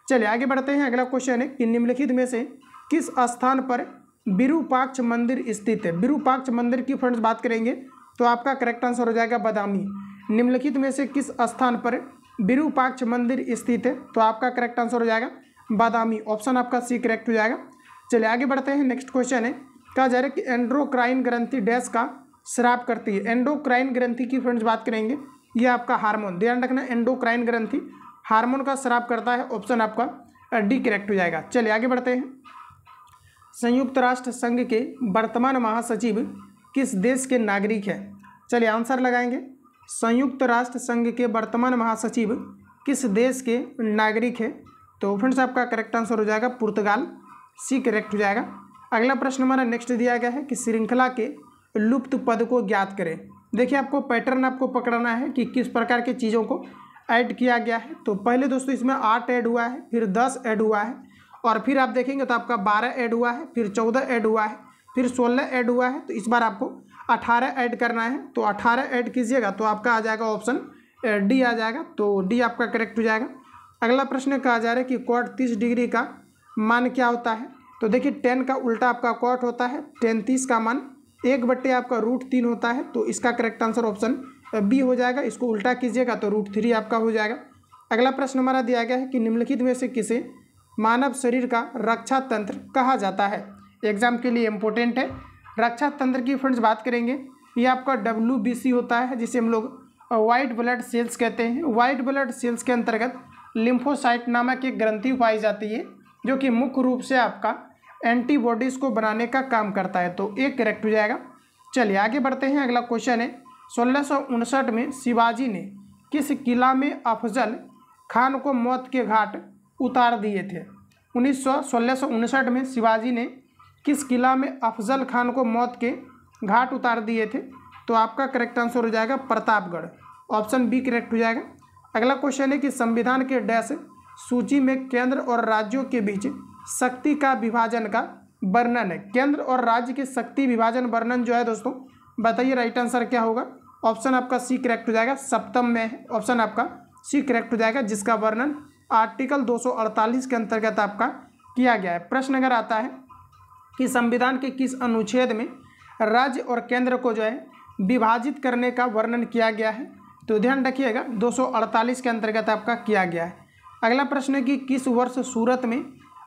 चलिए आगे बढ़ते हैं। अगला क्वेश्चन है कि निम्नलिखित में से किस स्थान पर विरूपाक्ष मंदिर स्थित है। विरूपाक्ष मंदिर की फ्रेंड्स बात करेंगे तो आपका करेक्ट आंसर हो जाएगा बादामी। निम्नलिखित में से किस स्थान पर विरूपाक्ष मंदिर स्थित है, तो आपका करेक्ट आंसर हो जाएगा बादामी, ऑप्शन आपका सी करेक्ट हो जाएगा। चलिए आगे बढ़ते हैं। नेक्स्ट क्वेश्चन है, कहा जा रहा है कि एंडोक्राइन ग्रंथि डैश का स्राव करती है। एंडोक्राइन ग्रंथि की फ्रेंड्स बात करेंगे, ये आपका हार्मोन, ध्यान रखना एंडोक्राइन ग्रंथि हार्मोन का स्राव करता है, ऑप्शन आपका डी करेक्ट हो जाएगा। चलिए आगे बढ़ते हैं। संयुक्त राष्ट्र संघ के वर्तमान महासचिव किस देश के नागरिक हैं। चलिए आंसर लगाएंगे। संयुक्त राष्ट्र संघ के वर्तमान महासचिव किस देश के नागरिक है, तो फ्रेंड्स आपका करेक्ट आंसर हो जाएगा पुर्तगाल, सी करेक्ट हो जाएगा। अगला प्रश्न हमारा नेक्स्ट दिया गया है कि श्रृंखला के लुप्त पद को ज्ञात करें। देखिए आपको पैटर्न आपको पकड़ना है कि किस प्रकार की चीज़ों को ऐड किया गया है। तो पहले दोस्तों इसमें 8 ऐड हुआ है, फिर 10 ऐड हुआ है, और फिर आप देखेंगे तो आपका 12 ऐड हुआ है, फिर 14 ऐड हुआ है, फिर 16 ऐड हुआ है। तो इस बार आपको 18 ऐड करना है, तो 18 ऐड कीजिएगा तो आपका आ जाएगा ऑप्शन डी आ जाएगा, तो डी आपका करेक्ट हो जाएगा। अगला प्रश्न कहा जा रहा है कि कॉट 30 डिग्री का मान क्या होता है। तो देखिए 10 का उल्टा आपका कॉट होता है, 10 30 का मान 1/, आपका √3 होता है, तो इसका करेक्ट आंसर ऑप्शन बी हो जाएगा। इसको उल्टा कीजिएगा तो √3 आपका हो जाएगा। अगला प्रश्न हमारा दिया गया है कि निम्नलिखित में से किसे मानव शरीर का रक्षा तंत्र कहा जाता है। एग्जाम के लिए इम्पोर्टेंट है। रक्षा तंत्र की फ्रेंड्स बात करेंगे, ये आपका WBC होता है, जिसे हम लोग वाइट ब्लड सेल्स कहते हैं। वाइट ब्लड सेल्स के अंतर्गत लिम्फोसाइट नामक एक ग्रंथि पाई जाती है, जो कि मुख्य रूप से आपका एंटीबॉडीज़ को बनाने का काम करता है, तो एक करेक्ट हो जाएगा। चलिए आगे बढ़ते हैं। अगला क्वेश्चन है 1659 में शिवाजी ने किस किला में अफजल खान को मौत के घाट उतार दिए थे। 1659 में शिवाजी ने किस किला में अफजल खान को मौत के घाट उतार दिए थे, तो आपका करेक्ट आंसर हो जाएगा प्रतापगढ़, ऑप्शन बी करेक्ट हो जाएगा। अगला क्वेश्चन है कि संविधान के डैश सूची में केंद्र और राज्यों के बीच शक्ति का विभाजन का वर्णन है। केंद्र और राज्य के शक्ति विभाजन वर्णन जो है दोस्तों, बताइए राइट आंसर क्या होगा। ऑप्शन आपका सी करेक्ट हो जाएगा, सप्तम में है, ऑप्शन आपका सी करेक्ट हो जाएगा, जिसका वर्णन आर्टिकल 248 के अंतर्गत आपका किया गया है। प्रश्न अगर आता है कि संविधान के किस अनुच्छेद में राज्य और केंद्र को जो है विभाजित करने का वर्णन किया गया है, तो ध्यान रखिएगा 248 के अंतर्गत आपका किया गया है। अगला प्रश्न है कि किस वर्ष सूरत में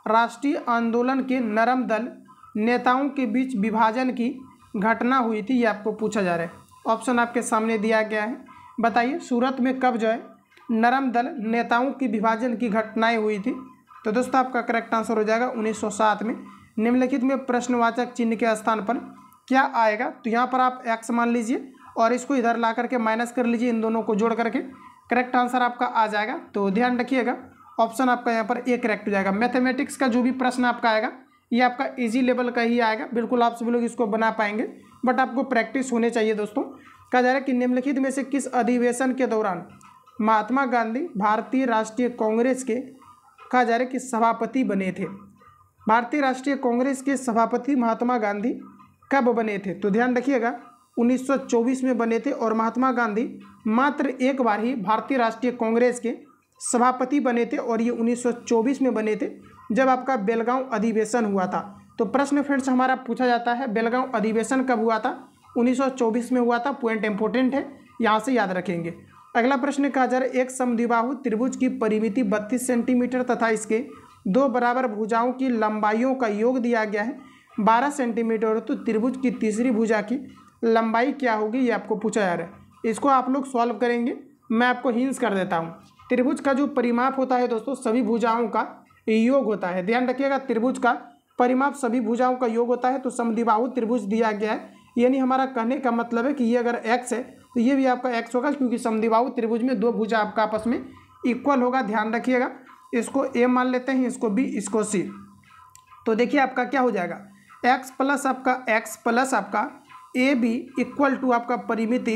राष्ट्रीय आंदोलन के नरम दल नेताओं के बीच विभाजन की घटना हुई थी, ये आपको पूछा जा रहा है। ऑप्शन आपके सामने दिया गया है, बताइए सूरत में कब जो है नरम दल नेताओं की विभाजन की घटनाएं हुई थी। तो दोस्तों आपका करेक्ट आंसर हो जाएगा 1907 में। निम्नलिखित में प्रश्नवाचक चिन्ह के स्थान पर क्या आएगा, तो यहाँ पर आप एक्स मान लीजिए और इसको इधर ला करके माइनस कर लीजिए, इन दोनों को जोड़ करके करेक्ट आंसर आपका आ जाएगा। तो ध्यान रखिएगा ऑप्शन आपका यहाँ पर ए करेक्ट हो जाएगा। मैथमेटिक्स का जो भी प्रश्न आपका आएगा ये आपका इजी लेवल का ही आएगा, बिल्कुल आप सभी लोग इसको बना पाएंगे, बट आपको प्रैक्टिस होनी चाहिए। दोस्तों कहा जा रहा है कि निम्नलिखित में से किस अधिवेशन के दौरान महात्मा गांधी भारतीय राष्ट्रीय कांग्रेस के कहा जा रहा है कि सभापति बने थे। भारतीय राष्ट्रीय कांग्रेस के सभापति महात्मा गांधी कब बने थे, तो ध्यान रखिएगा 1924 में बने थे और महात्मा गांधी मात्र एक बार ही भारतीय राष्ट्रीय कांग्रेस के सभापति बने थे और ये 1924 में बने थे जब आपका बेलगांव अधिवेशन हुआ था। तो प्रश्न फ्रेंड्स हमारा पूछा जाता है बेलगांव अधिवेशन कब हुआ था, 1924 में हुआ था। पॉइंट इंपॉर्टेंट है, यहाँ से याद रखेंगे। अगला प्रश्न कहा जा रहा है एक समद्विबाहु त्रिभुज की परिमिति 32 सेंटीमीटर तथा इसके दो बराबर भुजाओं की लंबाइयों का योग दिया गया है 12 सेंटीमीटर, तो त्रिभुज की तीसरी भुजा की लंबाई क्या होगी, ये आपको पूछा जा रहा है। इसको आप लोग सॉल्व करेंगे, मैं आपको हिंट्स कर देता हूँ। त्रिभुज का जो परिमाप होता है दोस्तों सभी भुजाओं का योग होता है, ध्यान रखिएगा त्रिभुज का परिमाप सभी भुजाओं का योग होता है। तो समद्विबाहु त्रिभुज दिया गया है, यानी हमारा कहने का मतलब है कि ये अगर x है तो ये भी आपका x होगा, क्योंकि समद्विबाहु त्रिभुज में दो भुजा आपका आपस में इक्वल होगा। ध्यान रखिएगा, इसको a मान लेते हैं, इसको b, इसको c। तो देखिए आपका क्या हो जाएगा x प्लस आपका ए बी इक्वल टू आपका परिमिति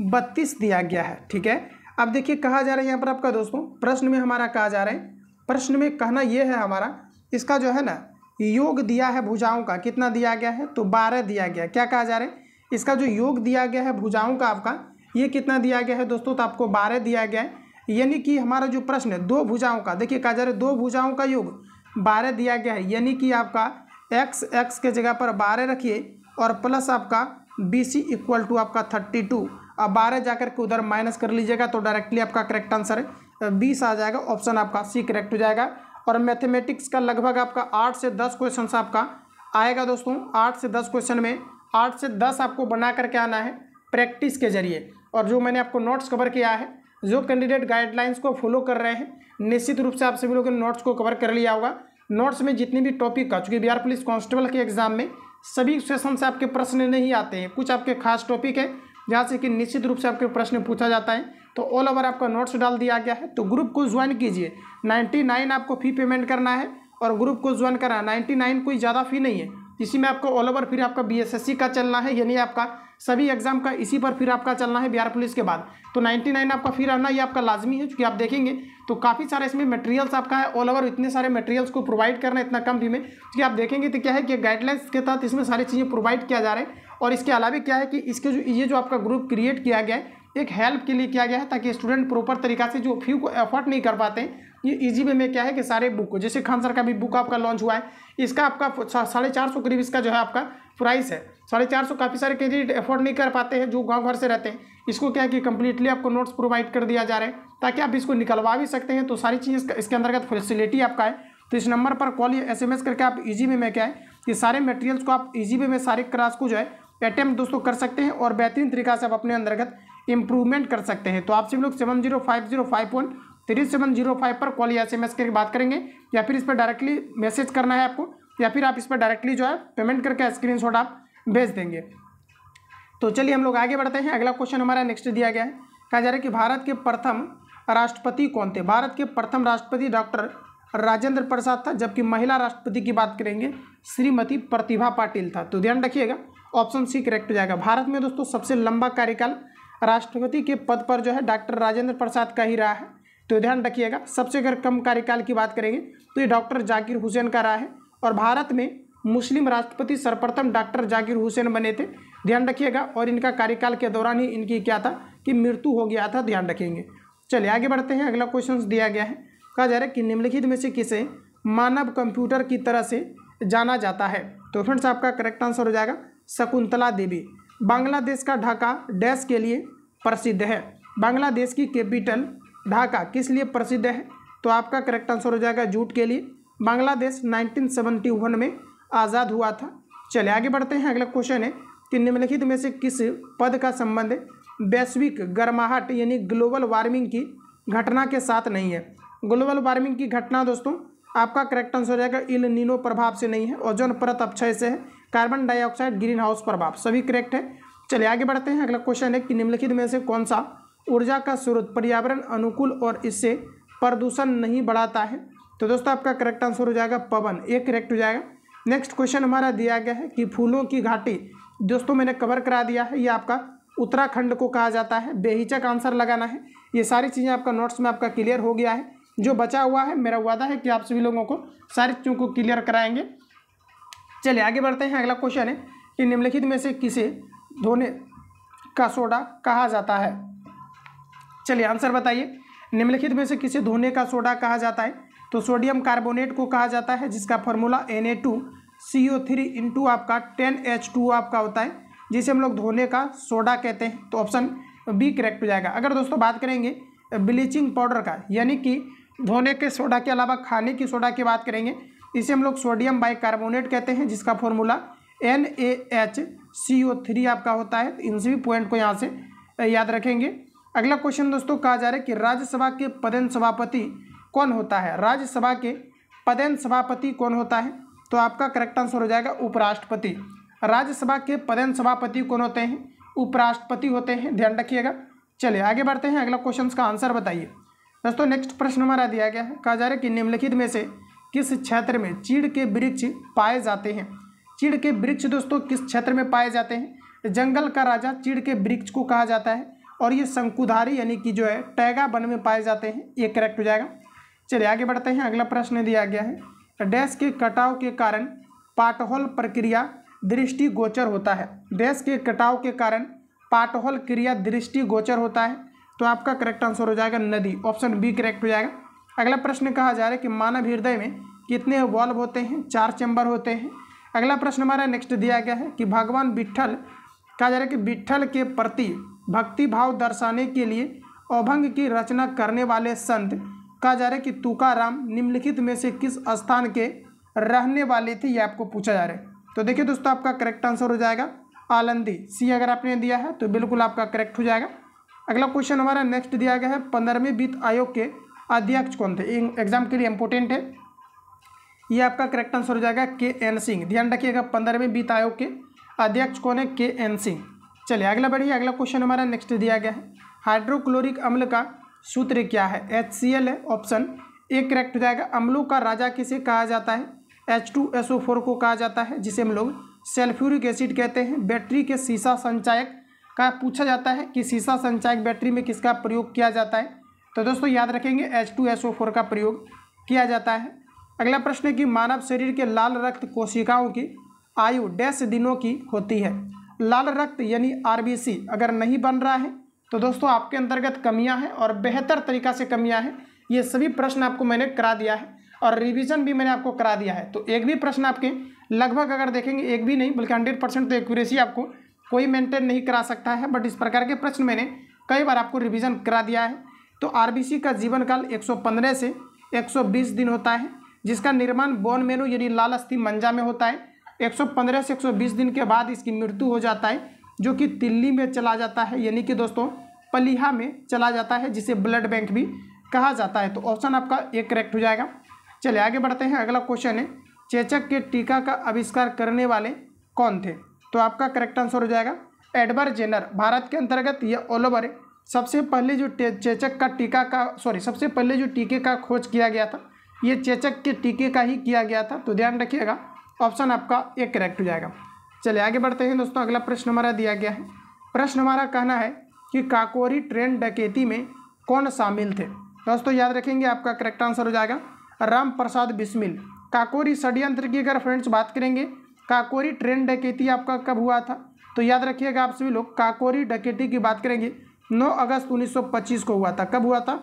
32 दिया गया है, ठीक है। अब देखिए कहा जा रहा है यहाँ पर आपका दोस्तों प्रश्न में हमारा कहा जा रहा है, प्रश्न में कहना ये है हमारा इसका जो है ना योग दिया है भुजाओं का, कितना दिया गया है, तो 12 दिया गया है। क्या कहा जा रहा है, इसका जो योग दिया गया है भुजाओं का आपका ये कितना दिया गया है दोस्तों, तो आपको 12 दिया गया है। यानी कि हमारा जो प्रश्न है दो भुजाओं का, देखिए कहा जा रहा है दो भुजाओं का योग 12 दिया गया है, यानी कि आपका x के जगह पर 12 रखिए और प्लस आपका BC इक्वल टू आपका 32। अब 12 जाकर के उधर माइनस कर लीजिएगा तो डायरेक्टली आपका करेक्ट आंसर है 20 आ जाएगा। ऑप्शन आपका सी करेक्ट हो जाएगा। और मैथमेटिक्स का लगभग आपका 8 से 10 क्वेश्चन आपका आएगा दोस्तों। 8 से 10 क्वेश्चन में 8 से 10 आपको बना करके आना है प्रैक्टिस के जरिए। और जो मैंने आपको नोट्स कवर किया है, जो कैंडिडेट गाइडलाइंस को फॉलो कर रहे हैं, निश्चित रूप से आप सभी लोगों ने नोट्स को कवर कर लिया होगा। नोट्स में जितने भी टॉपिक का, चूँकि बिहार पुलिस कांस्टेबल के एग्जाम में सभी सेशन से आपके प्रश्न नहीं आते हैं, कुछ आपके खास टॉपिक है जहाँ से कि निश्चित रूप से आपके प्रश्न पूछा जाता है। तो ऑल ओवर आपका नोट्स डाल दिया गया है, तो ग्रुप को ज्वाइन कीजिए। 99 आपको फ़ी पेमेंट करना है और ग्रुप को ज्वाइन करना है। 99 कोई ज़्यादा फ़ी नहीं है, इसी में आपको ऑल ओवर फिर आपका BSSC का चलना है, यानी आपका सभी एग्जाम का इसी पर फिर आपका चलना है बिहार पुलिस के बाद। तो 99 आपका फी रहना ये आपका लाजमी है, क्योंकि आप देखेंगे तो काफ़ी सारे इसमें मटेरियल्स आपका है ऑल ओवर। इतने सारे मटेरियल्स को प्रोवाइड करना इतना कम फी में, क्योंकि आप देखेंगे तो क्या है कि गाइडलाइंस के तहत इसमें सारी चीज़ें प्रोवाइड किया जा रहा है। और इसके अलावा क्या है कि इसके जो ये जो आपका ग्रुप क्रिएट किया गया है एक हेल्प के लिए किया गया है, ताकि स्टूडेंट प्रॉपर तरीका से जो फी को एफर्ट नहीं कर पाते हैं, ये इजी वे में क्या है कि सारे बुक को, जैसे खान सर का भी बुक आपका लॉन्च हुआ है, इसका आपका 450 करीब इसका जो है आपका प्राइस है। 450 काफ़ी सारे कैंडिडेट एफोर्ड नहीं कर पाते हैं जो गांव घर से रहते हैं। इसको क्या है कि कम्प्लीटली आपको नोट्स प्रोवाइड कर दिया जा रहा है, ताकि आप इसको निकलवा भी सकते हैं। तो सारी चीज़ इसके अंतर्गत फैसिलिटी आपका है। तो इस नंबर पर कॉल या SMS करके आप इजी वे में क्या है कि सारे मटेरियल्स को आप इजी वे में सारे क्लास को जो है अटेम्प्ट दोस्तों कर सकते हैं और बेहतरीन तरीका से आप अपने अंतर्गत इंप्रूवमेंट कर सकते हैं। तो आप सभी लोग 7050513705 पर कॉल या SMS करके बात करेंगे, या फिर इस पर डायरेक्टली मैसेज करना है आपको, या फिर आप इस पर डायरेक्टली जो है पेमेंट करके स्क्रीनशॉट आप भेज देंगे। तो चलिए हम लोग आगे बढ़ते हैं। अगला क्वेश्चन हमारा नेक्स्ट दिया गया है, कहा जा रहा है कि भारत के प्रथम राष्ट्रपति कौन थे। भारत के प्रथम राष्ट्रपति डॉक्टर राजेंद्र प्रसाद था, जबकि महिला राष्ट्रपति की बात करेंगे श्रीमती प्रतिभा पाटिल था। तो ध्यान रखिएगा ऑप्शन सी करेक्ट हो जाएगा। भारत में दोस्तों सबसे लंबा कार्यकाल राष्ट्रपति के पद पर जो है डॉक्टर राजेंद्र प्रसाद का ही रहा है। तो ध्यान रखिएगा सबसे अगर कम कार्यकाल की बात करेंगे तो ये डॉक्टर जाकिर हुसैन का रहा है। और भारत में मुस्लिम राष्ट्रपति सर्वप्रथम डॉक्टर जाकिर हुसैन बने थे, ध्यान रखिएगा। और इनका कार्यकाल के दौरान ही इनकी क्या था कि मृत्यु हो गया था, ध्यान रखेंगे। चलिए आगे बढ़ते हैं। अगला क्वेश्चन दिया गया है, कहा जा रहा है कि निम्नलिखित में से किसे मानव कंप्यूटर की तरह से जाना जाता है। तो फ्रेंड्स आपका करेक्ट आंसर हो जाएगा शकुंतला देवी। बांग्लादेश का ढाका डैश के लिए प्रसिद्ध है। बांग्लादेश की कैपिटल ढाका किस लिए प्रसिद्ध है? तो आपका करेक्ट आंसर हो जाएगा जूट के लिए। बांग्लादेश 1971 में आज़ाद हुआ था। चलिए आगे बढ़ते हैं। अगला क्वेश्चन है कि निम्नलिखित में से किस पद का संबंध वैश्विक गर्माहट यानी ग्लोबल वार्मिंग की घटना के साथ नहीं है? ग्लोबल वार्मिंग की घटना दोस्तों आपका करेक्ट आंसर हो जाएगा इल नीनो प्रभाव से नहीं है, ओजोन परत अपक्षय से है, कार्बन डाइऑक्साइड ग्रीन हाउस प्रभाव, सभी करेक्ट है। चलिए आगे बढ़ते हैं। अगला क्वेश्चन है कि निम्नलिखित में से कौन सा ऊर्जा का स्रोत पर्यावरण अनुकूल और इससे प्रदूषण नहीं बढ़ाता है? तो दोस्तों आपका करेक्ट आंसर हो जाएगा पवन, एक करेक्ट हो जाएगा। नेक्स्ट क्वेश्चन हमारा दिया गया है कि फूलों की घाटी, दोस्तों मैंने कवर करा दिया है, ये आपका उत्तराखंड को कहा जाता है। बेहिचक आंसर लगाना है। ये सारी चीज़ें आपका नोट्स में आपका क्लियर हो गया है। जो बचा हुआ है मेरा वादा है कि आप सभी लोगों को सारी चीज़ों को क्लियर कराएंगे। चलिए आगे बढ़ते हैं। अगला क्वेश्चन है कि निम्नलिखित में से किसे धोने का सोडा कहा जाता है? चलिए आंसर बताइए। निम्नलिखित में से किसे धोने का सोडा कहा जाता है? तो सोडियम कार्बोनेट को कहा जाता है, जिसका फॉर्मूला Na2CO3 इंटू आपका 10H2 आपका होता है, जिसे हम लोग धोने का सोडा कहते हैं। तो ऑप्शन बी करेक्ट हो जाएगा। अगर दोस्तों बात करेंगे ब्लीचिंग पाउडर का, यानी कि धोने के सोडा के अलावा खाने की सोडा की बात करेंगे, इसे हम लोग सोडियम बाइकार्बोनेट कहते हैं, जिसका फॉर्मूला NaHCO3 आपका होता है। इन सभी पॉइंट को यहाँ से याद रखेंगे। अगला क्वेश्चन दोस्तों कहा जा रहा है कि राज्यसभा के पदेन सभापति कौन होता है? राज्यसभा के पदेन सभापति कौन होता है? तो आपका करेक्ट आंसर हो जाएगा उपराष्ट्रपति। राज्यसभा के पदेन सभापति कौन होते हैं? उपराष्ट्रपति होते हैं, ध्यान रखिएगा। चलिए आगे बढ़ते हैं। अगला क्वेश्चन का आंसर बताइए। दोस्तों नेक्स्ट प्रश्न हमारा दिया गया है, कहा जा रहा है कि निम्नलिखित में से किस क्षेत्र में चीड़ के वृक्ष पाए जाते हैं? चीड़ के वृक्ष दोस्तों किस क्षेत्र में पाए जाते हैं? जंगल का राजा चीड़ के वृक्ष को कहा जाता है, और ये शंकुधारी यानी कि जो है टैगा वन में पाए जाते हैं, ये करेक्ट हो जाएगा। चलिए आगे बढ़ते हैं। अगला प्रश्न दिया गया है, डैश के कटाव के कारण पाटहोल प्रक्रिया दृष्टिगोचर होता है। डैश के कटाव के कारण पाटहोल क्रिया दृष्टिगोचर होता है। तो आपका करेक्ट आंसर हो जाएगा नदी, ऑप्शन बी करेक्ट हो जाएगा। अगला प्रश्न कहा जा रहा है कि मानव हृदय में कितने वॉल्व होते हैं? 4 चैम्बर होते हैं। अगला प्रश्न हमारा नेक्स्ट दिया गया है कि भगवान विट्ठल, कहा जा रहा है कि विट्ठल के प्रति भक्ति भाव दर्शाने के लिए अभंग की रचना करने वाले संत, कहा जा रहा है कि तुकाराम निम्नलिखित में से किस स्थान के रहने वाले थे? ये आपको पूछा जा रहा है। तो देखिए दोस्तों आपका करेक्ट आंसर हो जाएगा आलंदी, सी अगर आपने दिया है तो बिल्कुल आपका करेक्ट हो जाएगा। अगला क्वेश्चन हमारा नेक्स्ट दिया गया है, 15वें वित्त आयोग के अध्यक्ष कौन थे? एग्जाम के लिए इंपॉर्टेंट है, ये आपका करेक्ट आंसर हो जाएगा KN सिंह। ध्यान रखिएगा 15वें वित्त आयोग के अध्यक्ष कौन है? KN सिंह। चलिए अगला बढ़िए। अगला क्वेश्चन हमारा नेक्स्ट दिया गया है, हाइड्रोक्लोरिक अम्ल का सूत्र क्या है? HCl है, ऑप्शन ए करेक्ट हो जाएगा। अम्लों का राजा किसे कहा जाता है? H2SO4 को कहा जाता है, जिसे हम लोग सल्फ्यूरिक एसिड कहते हैं। बैटरी के सीसा संचायक का पूछा जाता है कि सीसा संचायक बैटरी में किसका प्रयोग किया जाता है? तो दोस्तों याद रखेंगे H2SO4 का प्रयोग किया जाता है। अगला प्रश्न है कि मानव शरीर के लाल रक्त कोशिकाओं की आयु डैश दिनों की होती है? लाल रक्त यानी RBC अगर नहीं बन रहा है तो दोस्तों आपके अंतर्गत कमियां हैं, और बेहतर तरीका से कमियां हैं। ये सभी प्रश्न आपको मैंने करा दिया है, और रिवीजन भी मैंने आपको करा दिया है। तो एक भी प्रश्न आपके लगभग अगर देखेंगे, एक भी नहीं बल्कि 100% तो एक्यूरेसी आपको कोई मेंटेन नहीं करा सकता है, बट इस प्रकार के प्रश्न मैंने कई बार आपको रिवीजन करा दिया है। तो RBC का जीवन काल 115 से 120 दिन होता है, जिसका निर्माण बोन मेरू यानी लाल अस्थि मंजा में होता है। 115 से 120 दिन के बाद इसकी मृत्यु हो जाता है, जो कि तिल्ली में चला जाता है, यानी कि दोस्तों पलीहा में चला जाता है, जिसे ब्लड बैंक भी कहा जाता है। तो ऑप्शन आपका एक करेक्ट हो जाएगा। चलिए आगे बढ़ते हैं। अगला क्वेश्चन है, चेचक के टीका का आविष्कार करने वाले कौन थे? तो आपका करेक्ट आंसर हो जाएगा एडवर्ड जेनर। भारत के अंतर्गत यह ऑल ओवर सबसे पहले जो चेचक का टीका का सबसे पहले जो टीके का खोज किया गया था, ये चेचक के टीके का ही किया गया था। तो ध्यान रखिएगा ऑप्शन आपका एक करेक्ट हो जाएगा। चलिए आगे बढ़ते हैं दोस्तों। अगला प्रश्न हमारा दिया गया है, प्रश्न हमारा कहना है कि काकोरी ट्रेन डकैती में कौन शामिल थे? दोस्तों याद रखेंगे आपका करेक्ट आंसर हो जाएगा राम प्रसाद बिस्मिल। काकोरी षड्यंत्र की अगर फ्रेंड्स बात करेंगे, काकोरी ट्रेन डकैती आपका कब हुआ था? तो याद रखिएगा आप सभी लोग, काकोरी डकैती की बात करेंगे 9 अगस्त 1925 को हुआ था। कब हुआ था?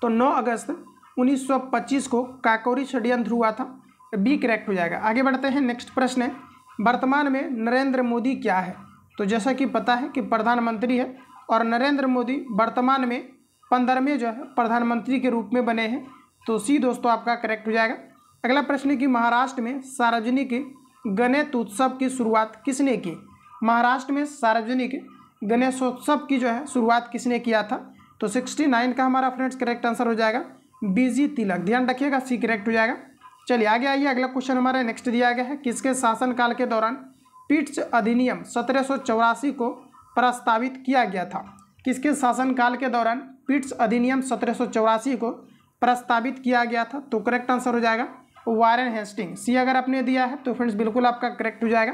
तो 9 अगस्त 1925 को काकोरी षड्यंत्र हुआ था, बी करेक्ट हो जाएगा। आगे बढ़ते हैं, नेक्स्ट प्रश्न है, वर्तमान में नरेंद्र मोदी क्या है? तो जैसा कि पता है कि प्रधानमंत्री है और नरेंद्र मोदी वर्तमान में 15वें जो है प्रधानमंत्री के रूप में बने हैं, तो सी दोस्तों आपका करेक्ट हो जाएगा। अगला प्रश्न है कि महाराष्ट्र में सार्वजनिक गणेशोत्सव की शुरुआत किसने की? महाराष्ट्र में सार्वजनिक गणेशोत्सव की जो है शुरुआत किसने किया था? तो 69 का हमारा फ्रेंड्स करेक्ट आंसर हो जाएगा बीजी तिलक, ध्यान रखिएगा, सी करेक्ट हो जाएगा। चलिए आगे आइए, अगला क्वेश्चन हमारा नेक्स्ट दिया गया है, किसके शासनकाल के दौरान पिट्स अधिनियम 1784 को प्रस्तावित किया गया था? किसके शासनकाल के दौरान पिट्स अधिनियम 1784 को प्रस्तावित किया गया था? तो करेक्ट आंसर हो जाएगा वारेन हेस्टिंग, सी अगर आपने दिया है तो फ्रेंड्स बिल्कुल आपका करेक्ट हो जाएगा।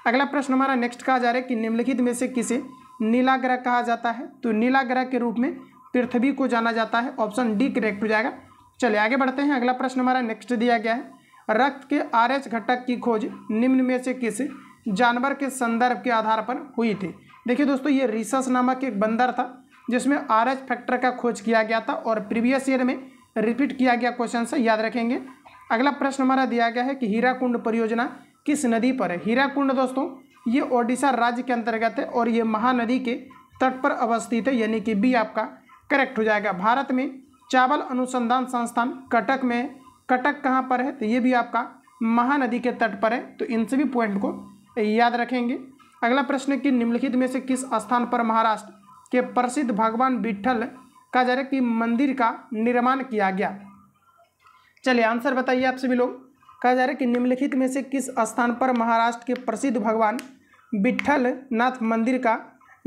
अगला प्रश्न हमारा नेक्स्ट कहा जा रहा है कि निम्नलिखित में से किसे नीला ग्रह कहा जाता है? तो नीला ग्रह के रूप में पृथ्वी को जाना जाता है, ऑप्शन डी करेक्ट हो जाएगा। चलिए आगे बढ़ते हैं, अगला प्रश्न हमारा नेक्स्ट दिया गया है, रक्त के RH घटक की खोज निम्न में से किस जानवर के संदर्भ के आधार पर हुई थी? देखिए दोस्तों, ये रीसस नामक एक बंदर था जिसमें RH फैक्टर का खोज किया गया था और प्रीवियस ईयर में रिपीट किया गया क्वेश्चन से याद रखेंगे। अगला प्रश्न हमारा दिया गया है कि हीराकुंड परियोजना किस नदी पर है? हीराकुंड दोस्तों ये ओडिशा राज्य के अंतर्गत है और ये महानदी के तट पर अवस्थित है, यानी कि बी आपका करेक्ट हो जाएगा। भारत में चावल अनुसंधान संस्थान कटक में, कटक कहाँ पर है? तो ये भी आपका महानदी के तट पर है, तो इन सभी पॉइंट को याद रखेंगे। अगला प्रश्न कि निम्नलिखित में से किस स्थान पर महाराष्ट्र के प्रसिद्ध भगवान विट्ठल का जा रहा है कि मंदिर का निर्माण किया गया? चलिए आंसर बताइए आप सभी लोग। कहा जा रहा है कि निम्नलिखित में से किस स्थान पर महाराष्ट्र के प्रसिद्ध भगवान विट्ठल नाथ मंदिर का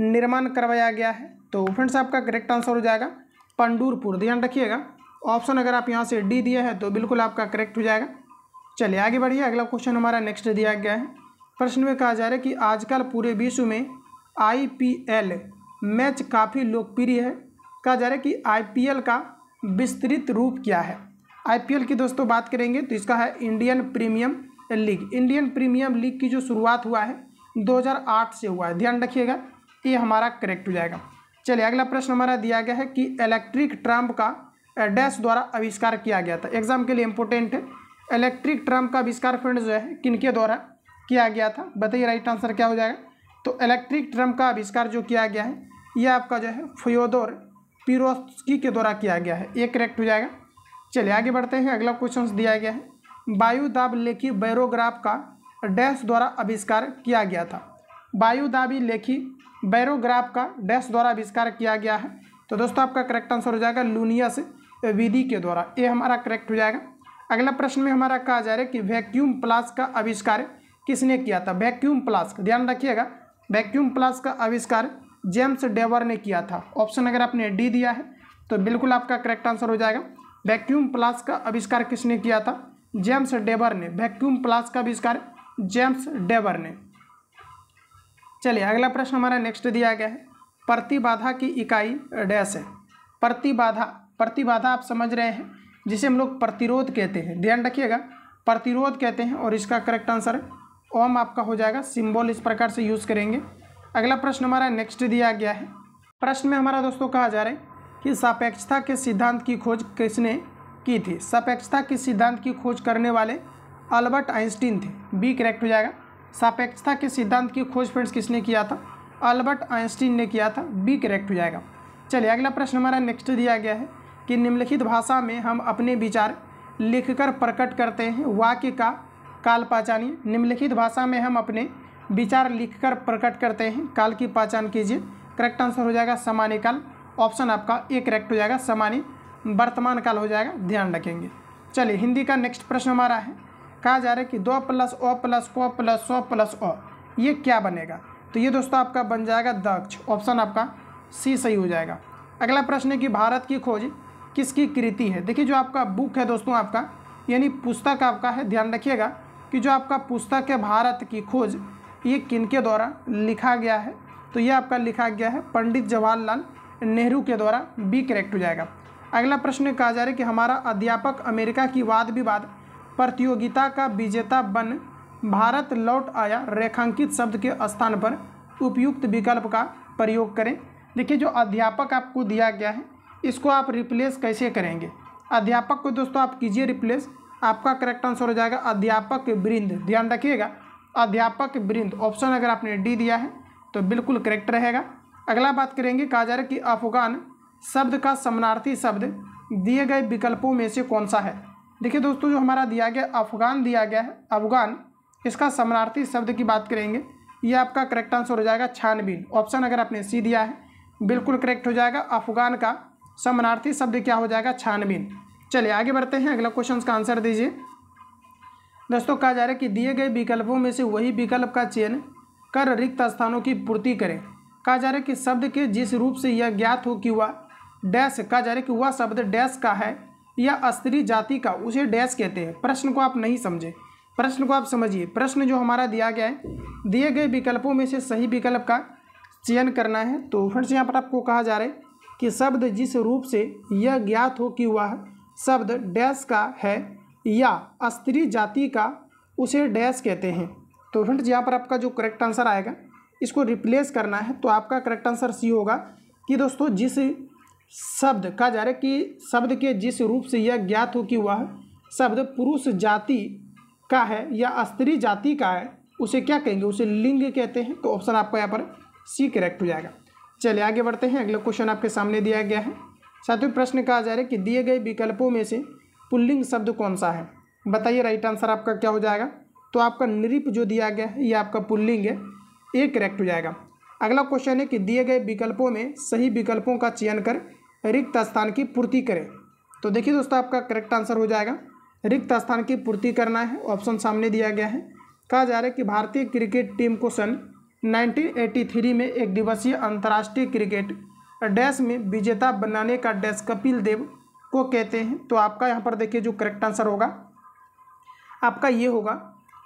निर्माण करवाया गया है? तो फ्रेंड्स आपका करेक्ट आंसर हो जाएगा पंढरपुर, ध्यान रखिएगा। ऑप्शन अगर आप यहाँ से डी दिए हैं तो बिल्कुल आपका करेक्ट हो जाएगा। चलिए आगे बढ़िए, अगला क्वेश्चन हमारा नेक्स्ट दिया गया है। प्रश्न में कहा जा रहा है कि आजकल पूरे विश्व में IPL मैच काफ़ी लोकप्रिय है। कहा जा रहा है कि IPL का विस्तृत रूप क्या है? IPL की दोस्तों बात करेंगे तो इसका है Indian premium league. Indian premium league की जो शुरुआत हुआ है 2008 से हुआ है, ध्यान रखिएगा, ये हमारा करेक्ट हो जाएगा। चलिए अगला प्रश्न हमारा दिया गया है कि इलेक्ट्रिक ट्रम्प का डैश द्वारा आविष्कार किया गया था। एग्जाम के लिए इंपॉर्टेंट है, इलेक्ट्रिक ट्रम्प का आविष्कार फ्रेंड्स जो है किनके द्वारा किया गया था? बताइए राइट आंसर क्या हो जाएगा? तो इलेक्ट्रिक ट्रम्प का आविष्कार जो किया गया है ये आपका जो है फ्योदोर पिरोस्की के द्वारा किया गया है, ये करेक्ट हो जाएगा। चलिए आगे बढ़ते हैं, अगला क्वेश्चन दिया गया है, वायुदाब लेखी बैरोग्राफ का डैश द्वारा आविष्कार किया गया था? वायुदाबी लेखी बैरोग्राफ का डैश द्वारा आविष्कार किया गया है? तो दोस्तों आपका करेक्ट आंसर हो जाएगा लुनियस विधि के द्वारा, ये हमारा करेक्ट हो जाएगा। अगला प्रश्न में हमारा कहा जा रहा है कि वैक्यूम प्लास्क का आविष्कार किसने किया था? वैक्यूम प्लास्क, ध्यान रखिएगा, वैक्यूम प्लास्क का आविष्कार जेम्स डेवर ने किया था। ऑप्शन अगर आपने डी दिया है तो बिल्कुल आपका करेक्ट आंसर हो जाएगा। वैक्यूम प्लास्क का आविष्कार किसने किया था? जेम्स डेवर ने। वैक्यूम प्लास्क का आविष्कार जेम्स डेवर ने। चलिए अगला प्रश्न हमारा नेक्स्ट दिया गया है, प्रतिबाधा की इकाई डैश है? प्रतिबाधा आप समझ रहे हैं, जिसे हम लोग प्रतिरोध कहते हैं, ध्यान रखिएगा, प्रतिरोध कहते हैं और इसका करेक्ट आंसर ओम आपका हो जाएगा। सिंबल इस प्रकार से यूज़ करेंगे। अगला प्रश्न हमारा नेक्स्ट दिया गया है। प्रश्न में हमारा दोस्तों कहा जा रहा है कि सापेक्षता के सिद्धांत की खोज किसने की थी? सापेक्षता के सिद्धांत की खोज करने वाले अल्बर्ट आइंस्टीन थे, बी करेक्ट हो जाएगा। सापेक्षता के सिद्धांत की खोज फ्रेंड्स किसने किया था? अल्बर्ट आइंस्टीन ने किया था, बी करेक्ट हो जाएगा। चलिए अगला प्रश्न हमारा नेक्स्ट दिया गया है कि निम्नलिखित भाषा में हम अपने विचार लिखकर प्रकट करते हैं, वाक्य का काल पहचानिए। निम्नलिखित भाषा में हम अपने विचार लिखकर प्रकट करते हैं, काल की पहचान कीजिए। करेक्ट आंसर हो जाएगा सामान्य काल, ऑप्शन आपका ए करेक्ट हो जाएगा, सामान्य वर्तमान काल हो जाएगा, ध्यान रखेंगे। चलिए हिंदी का नेक्स्ट प्रश्न हमारा है, कहा जा रहा है कि 2 + ओ + को + सौ + ओ ये क्या बनेगा? तो ये दोस्तों आपका बन जाएगा दक्ष, ऑप्शन आपका सी सही हो जाएगा। अगला प्रश्न है कि भारत की खोज किसकी कृति है? देखिए जो आपका बुक है दोस्तों आपका, यानी पुस्तक आपका है, ध्यान रखिएगा कि जो आपका पुस्तक है भारत की खोज, ये किनके द्वारा लिखा गया है? तो ये आपका लिखा गया है पंडित जवाहरलाल नेहरू के द्वारा, बी करेक्ट हो जाएगा। अगला प्रश्न कहा जा रहा है कि हमारा अध्यापक अमेरिका की वाद विवाद प्रतियोगिता का विजेता बन भारत लौट आया, रेखांकित शब्द के स्थान पर उपयुक्त विकल्प का प्रयोग करें। देखिए जो अध्यापक आपको दिया गया है इसको आप रिप्लेस कैसे करेंगे? अध्यापक को दोस्तों आप कीजिए रिप्लेस, आपका करेक्ट आंसर हो जाएगा अध्यापक वृंद। ध्यान रखिएगा अध्यापक वृंद। ऑप्शन अगर आपने डी दिया है तो बिल्कुल करेक्ट रहेगा। अगला बात करेंगे, कहा जा रहा है कि अफगान शब्द का समानार्थी शब्द दिए गए विकल्पों में से कौन सा है। देखिए दोस्तों, जो हमारा दिया गया अफगान दिया गया है, अफगान, इसका समानार्थी शब्द की बात करेंगे, ये आपका करेक्ट आंसर हो जाएगा छानबीन। ऑप्शन अगर आपने सी दिया है बिल्कुल करेक्ट हो जाएगा। अफगान का समानार्थी शब्द क्या हो जाएगा, छानबीन। चलिए आगे बढ़ते हैं, अगला क्वेश्चन का आंसर दीजिए। दोस्तों कहा जा रहा है कि दिए गए विकल्पों में से वही विकल्प का चयन कर रिक्त स्थानों की पूर्ति करें। कहा जा रहा है कि शब्द के जिस रूप से यह ज्ञात हो कि वह डैश, कहा जा रहा है कि वह शब्द डैश का है या स्त्री जाति का, उसे डैश कहते हैं। प्रश्न को आप नहीं समझे, प्रश्न को आप समझिए। प्रश्न जो हमारा दिया गया है, दिए गए विकल्पों में से सही विकल्प का चयन करना है। तो फिर से यहाँ पर आपको कहा जा रहा है कि शब्द जिस रूप से यह ज्ञात हो कि वह शब्द डैश का है या स्त्री जाति का, उसे डैश कहते हैं। तो फ्रेंड्स यहाँ पर आपका जो करेक्ट आंसर आएगा, इसको रिप्लेस करना है, तो आपका करेक्ट आंसर सी होगा कि दोस्तों जिस शब्द, कहा जा रहा है कि शब्द के जिस रूप से यह ज्ञात हो कि वह शब्द पुरुष जाति का है या स्त्री जाति का है, उसे क्या कहेंगे, उसे लिंग कहते हैं। तो ऑप्शन आपका यहाँ पर सी करेक्ट हो जाएगा। चलिए आगे बढ़ते हैं, अगला क्वेश्चन आपके सामने दिया गया है। सातवें प्रश्न कहा जा रहा है कि दिए गए विकल्पों में से पुल्लिंग शब्द कौन सा है, बताइए राइट आंसर आपका क्या हो जाएगा। तो आपका नृप जो दिया गया है ये आपका पुल्लिंग है, ये करेक्ट हो जाएगा। अगला क्वेश्चन है कि दिए गए विकल्पों में सही विकल्पों का चयन कर रिक्त स्थान की पूर्ति करें। तो देखिए दोस्तों, आपका करेक्ट आंसर हो जाएगा रिक्त स्थान की पूर्ति करना है। ऑप्शन सामने दिया गया है। कहा जा रहा है कि भारतीय क्रिकेट टीम को सन 1983 में एक दिवसीय अंतर्राष्ट्रीय क्रिकेट डैश में विजेता बनाने का डैश कपिल देव को कहते हैं। तो आपका यहाँ पर देखिए जो करेक्ट आंसर होगा आपका ये होगा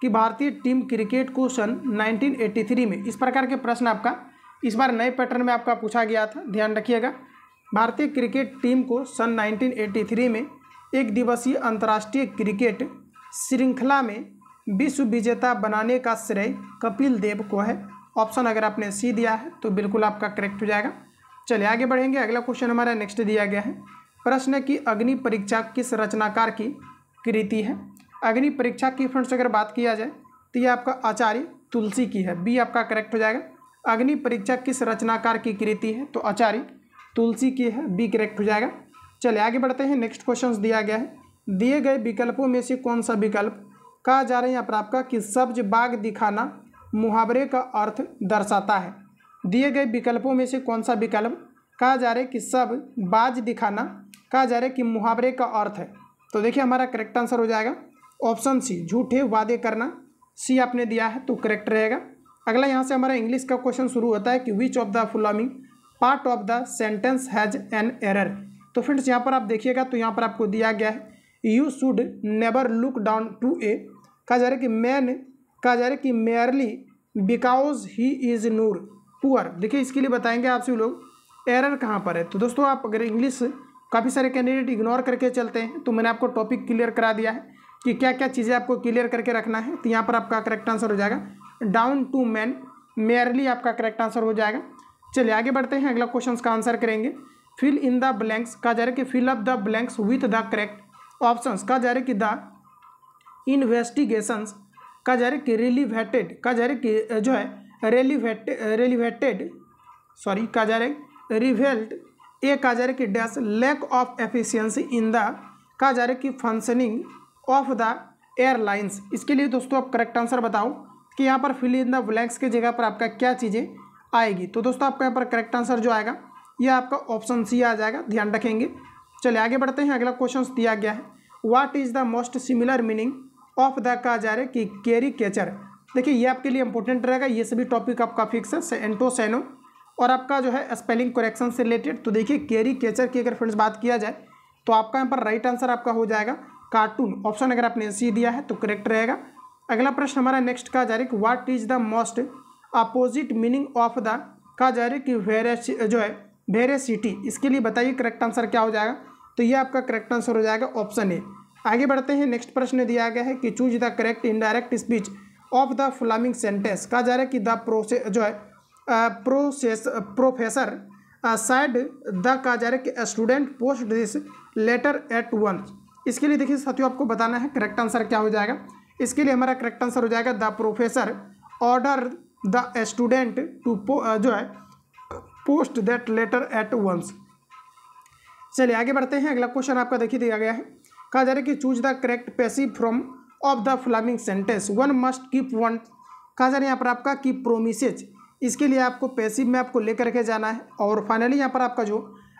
कि भारतीय टीम क्रिकेट को सन 1983 में, इस प्रकार के प्रश्न आपका इस बार नए पैटर्न में आपका पूछा गया था, ध्यान रखिएगा। भारतीय क्रिकेट टीम को सन 1983 में एक दिवसीय अंतर्राष्ट्रीय क्रिकेट श्रृंखला में विश्व विजेता बनाने का श्रेय कपिल देव को है। ऑप्शन अगर आपने सी दिया है तो बिल्कुल आपका करेक्ट हो जाएगा। चलिए आगे बढ़ेंगे, अगला क्वेश्चन हमारा नेक्स्ट दिया गया है। प्रश्न की अग्नि परीक्षा किस रचनाकार की कृति है। अग्नि परीक्षा की फ्रेंड्स अगर बात किया जाए तो ये आपका आचार्य तुलसी की है, बी आपका करेक्ट हो जाएगा। अग्नि परीक्षा किस रचनाकार की कृति है, तो आचार्य तुलसी की है, बी करेक्ट हो जाएगा। चलिए आगे बढ़ते हैं, नेक्स्ट क्वेश्चन दिया गया है। दिए गए विकल्पों में से कौन सा विकल्प कहा जा रहा है यहाँ पर आपका कि सब्ज बाग दिखाना मुहावरे का अर्थ दर्शाता है। दिए गए विकल्पों में से कौन सा विकल्प कहा जा रहा है कि सब बाज दिखाना, कहा जा रहा है कि मुहावरे का अर्थ है। तो देखिए हमारा करेक्ट आंसर हो जाएगा ऑप्शन सी, झूठे वादे करना, सी आपने दिया है तो करेक्ट रहेगा। अगला यहाँ से हमारा इंग्लिश का क्वेश्चन शुरू होता है कि which of the following part of the sentence has an error. तो फ्रेंड्स यहाँ पर आप देखिएगा तो यहाँ पर आपको दिया गया है you should never look down to a, कहा जा रहा है कि मैन, कहा जा रहा है कि merely because he is Noor poor. देखिए इसके लिए बताएंगे आपसे लोग एरर कहाँ पर है। तो दोस्तों आप अगर इंग्लिश काफ़ी सारे कैंडिडेट इग्नोर करके चलते हैं तो मैंने आपको टॉपिक क्लियर करा दिया है कि क्या क्या चीज़ें आपको क्लियर करके रखना है। तो यहाँ पर आपका करेक्ट आंसर हो जाएगा डाउन टू मैन, मेयरली आपका करेक्ट आंसर हो जाएगा। चलिए आगे बढ़ते हैं, अगला क्वेश्चन का आंसर करेंगे। फिल इन द ब्लैंक्स, कहा जा रहा है कि fill up the blanks with the correct options. कहा जा रहा है कि द इन्वेस्टिगेशंस, कहा जा रहा है कि रिलीवेटेड, कहा जा रहा है कि जो है रिलीवेटेड सॉरी, कहा जा रहा है रिवेल्ट ए, कहा जा रहा है कि dash lack of efficiency in the, कहा जा रहा है कि फंक्शनिंग ऑफ द एयरलाइंस। इसके लिए दोस्तों आप करेक्ट आंसर बताओ कि यहाँ पर फिल इन द ब्लैंक्स के जगह पर आपका क्या चीज़ें आएगी। तो दोस्तों आपका यहाँ पर करेक्ट आंसर जो आएगा ये आपका ऑप्शन सी आ जाएगा, ध्यान रखेंगे। चलिए आगे बढ़ते हैं, अगला क्वेश्चन दिया गया है what is the most similar meaning of the, कहा जा रहा है कि कैरिकेचर। देखिए ये आपके लिए इंपॉर्टेंट रहेगा, ये सभी टॉपिक आपका फिक्स है, सेंटो सेनो और आपका जो है स्पेलिंग करेक्शन से रिलेटेड। तो देखिए कैरिकेचर की अगर फ्रेंड्स बात किया जाए तो आपका यहाँ पर राइट आंसर आपका हो जाएगा कार्टून। ऑप्शन अगर आपने सी दिया है तो करेक्ट रहेगा। अगला प्रश्न हमारा नेक्स्ट कहा जा रहा है कि what is the most opposite meaning of the, कहा जा रहा है कि जो है वेरेसिटी। इसके लिए बताइए करेक्ट आंसर क्या हो जाएगा। तो ये आपका करेक्ट आंसर हो जाएगा ऑप्शन ए। आगे बढ़ते हैं, नेक्स्ट प्रश्न दिया गया है कि choose the correct indirect speech of the following sentence. कहा जा रहा है कि द प्रोसेस जो है प्रोफेसर साइड द कहा जा रहा है कि student post this letter at once. इसके लिए देखिए साथियों आपको बताना है करेक्ट आंसर क्या हो जाएगा। इसके लिए हमारा करेक्ट आंसर हो जाएगा the professor order the student to जो है post that letter at once. चलिए आगे बढ़ते हैं। अगला क्वेश्चन आपका देखिए दिया गया है, कहा जा रहा है कि choose the correct passive from of the following sentence one must keep one. कहा जा रहा है यहाँ पर आपका की प्रोमिसेज, इसके लिए आपको पैसिव में आपको लेकर के जाना है। और फाइनली यहाँ पर आपका जो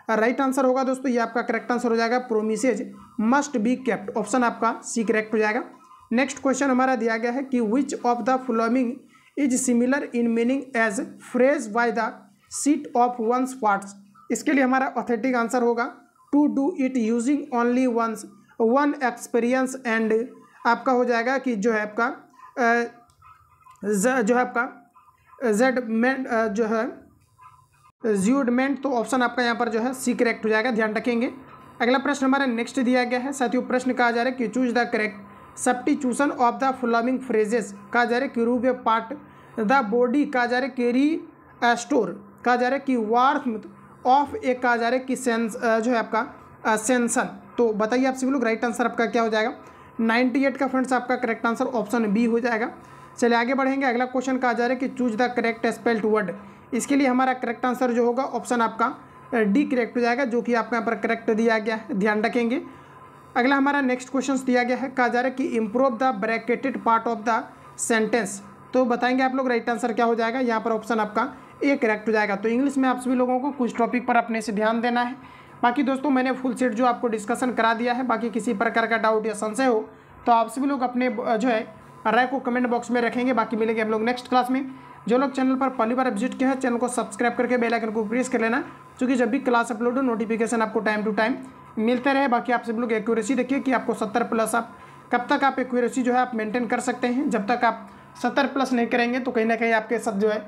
राइट आंसर होगा दोस्तों, ये आपका करेक्ट आंसर हो जाएगा promises must be kept, option आपका सी करेक्ट हो जाएगा। नेक्स्ट क्वेश्चन हमारा दिया गया है कि which of the following is similar in meaning as phrase by the seat of one's parts. इसके लिए हमारा ऑथेंटिक आंसर होगा to do it using only one's one experience and आपका हो जाएगा कि जो है आपका जो है आपका जेडमेंट जो है ज्यूडमेंट, तो ऑप्शन आपका यहाँ पर जो है सी करेक्ट हो जाएगा, ध्यान रखेंगे। अगला प्रश्न हमारा नेक्स्ट दिया गया है साथियों, प्रश्न कहा जा रहा है कि choose the correct substitution of the following phrases. कहा जा रहा है कि रूब ए पार्ट द बॉडी, कहा जा रहा है कि री स्टोर, कहा जा रहा है कि वार्थ ऑफ एक, कहा जा रहा है कि सेंस जो है आपका सेंसन। तो बताइए आप सभी लोग राइट आंसर आपका क्या हो जाएगा। 98 का फ्रेंड्स आपका करेक्ट आंसर ऑप्शन बी हो जाएगा। चलिए आगे बढ़ेंगे। अगला क्वेश्चन कहा जा रहा है कि choose the correct spelled word. इसके लिए हमारा करेक्ट आंसर जो होगा ऑप्शन आपका डी करेक्ट हो जाएगा, जो कि आपको यहाँ पर करेक्ट दिया गया है, ध्यान रखेंगे। अगला हमारा नेक्स्ट क्वेश्चन दिया गया है, कहा जा रहा है कि improve the bracketed part of the sentence. तो बताएंगे आप लोग राइट आंसर क्या हो जाएगा। यहाँ पर ऑप्शन आपका ए करेक्ट हो जाएगा। तो इंग्लिश में आप सभी लोगों को कुछ टॉपिक पर अपने से ध्यान देना है। बाकी दोस्तों मैंने फुल सेट जो आपको डिस्कशन करा दिया है। बाकी किसी प्रकार का डाउट या संशय हो तो आप सभी लोग अपने जो है राय को कमेंट बॉक्स में रखेंगे। बाकी मिलेंगे हम लोग नेक्स्ट क्लास में। जो लोग चैनल पर पहली बार विजिट किया है, चैनल को सब्सक्राइब करके बेल आइकन को प्रेस कर लेना, क्योंकि जब भी क्लास अपलोड हो नोटिफिकेशन आपको टाइम टू टाइम मिलते रहे। बाकी आप सभी लोग एक्यूरेसी देखिए कि आपको 70+ आप कब तक आप एक्यूरेसी जो है आप मेंटेन कर सकते हैं। जब तक आप 70+ नहीं करेंगे तो कहीं ना कहीं आपके साथ जो है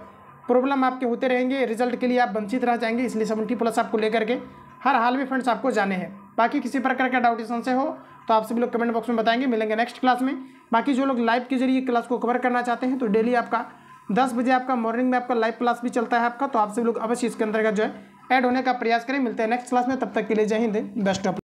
प्रॉब्लम आपके होते रहेंगे, रिजल्ट के लिए आप वंचित रह जाएंगे। इसलिए 70+ आपको लेकर के हर हाल में फ्रेंड्स आपको जाने हैं। बाकी किसी प्रकार का डाउट संशय हो तो आप सभी लोग कमेंट बॉक्स में बताएंगे, मिलेंगे नेक्स्ट क्लास में। बाकी जो लोग लाइव के जरिए क्लास को कवर करना चाहते हैं तो डेली आपका 10 बजे आपका मॉर्निंग में आपका लाइव क्लास भी चलता है आपका, तो आप सभी लोग अवश्य इसके अंतर्गत जो है ऐड होने का प्रयास करें। मिलते हैं नेक्स्ट क्लास में, तब तक के लिए जय हिंद, बेस्ट ऑफ।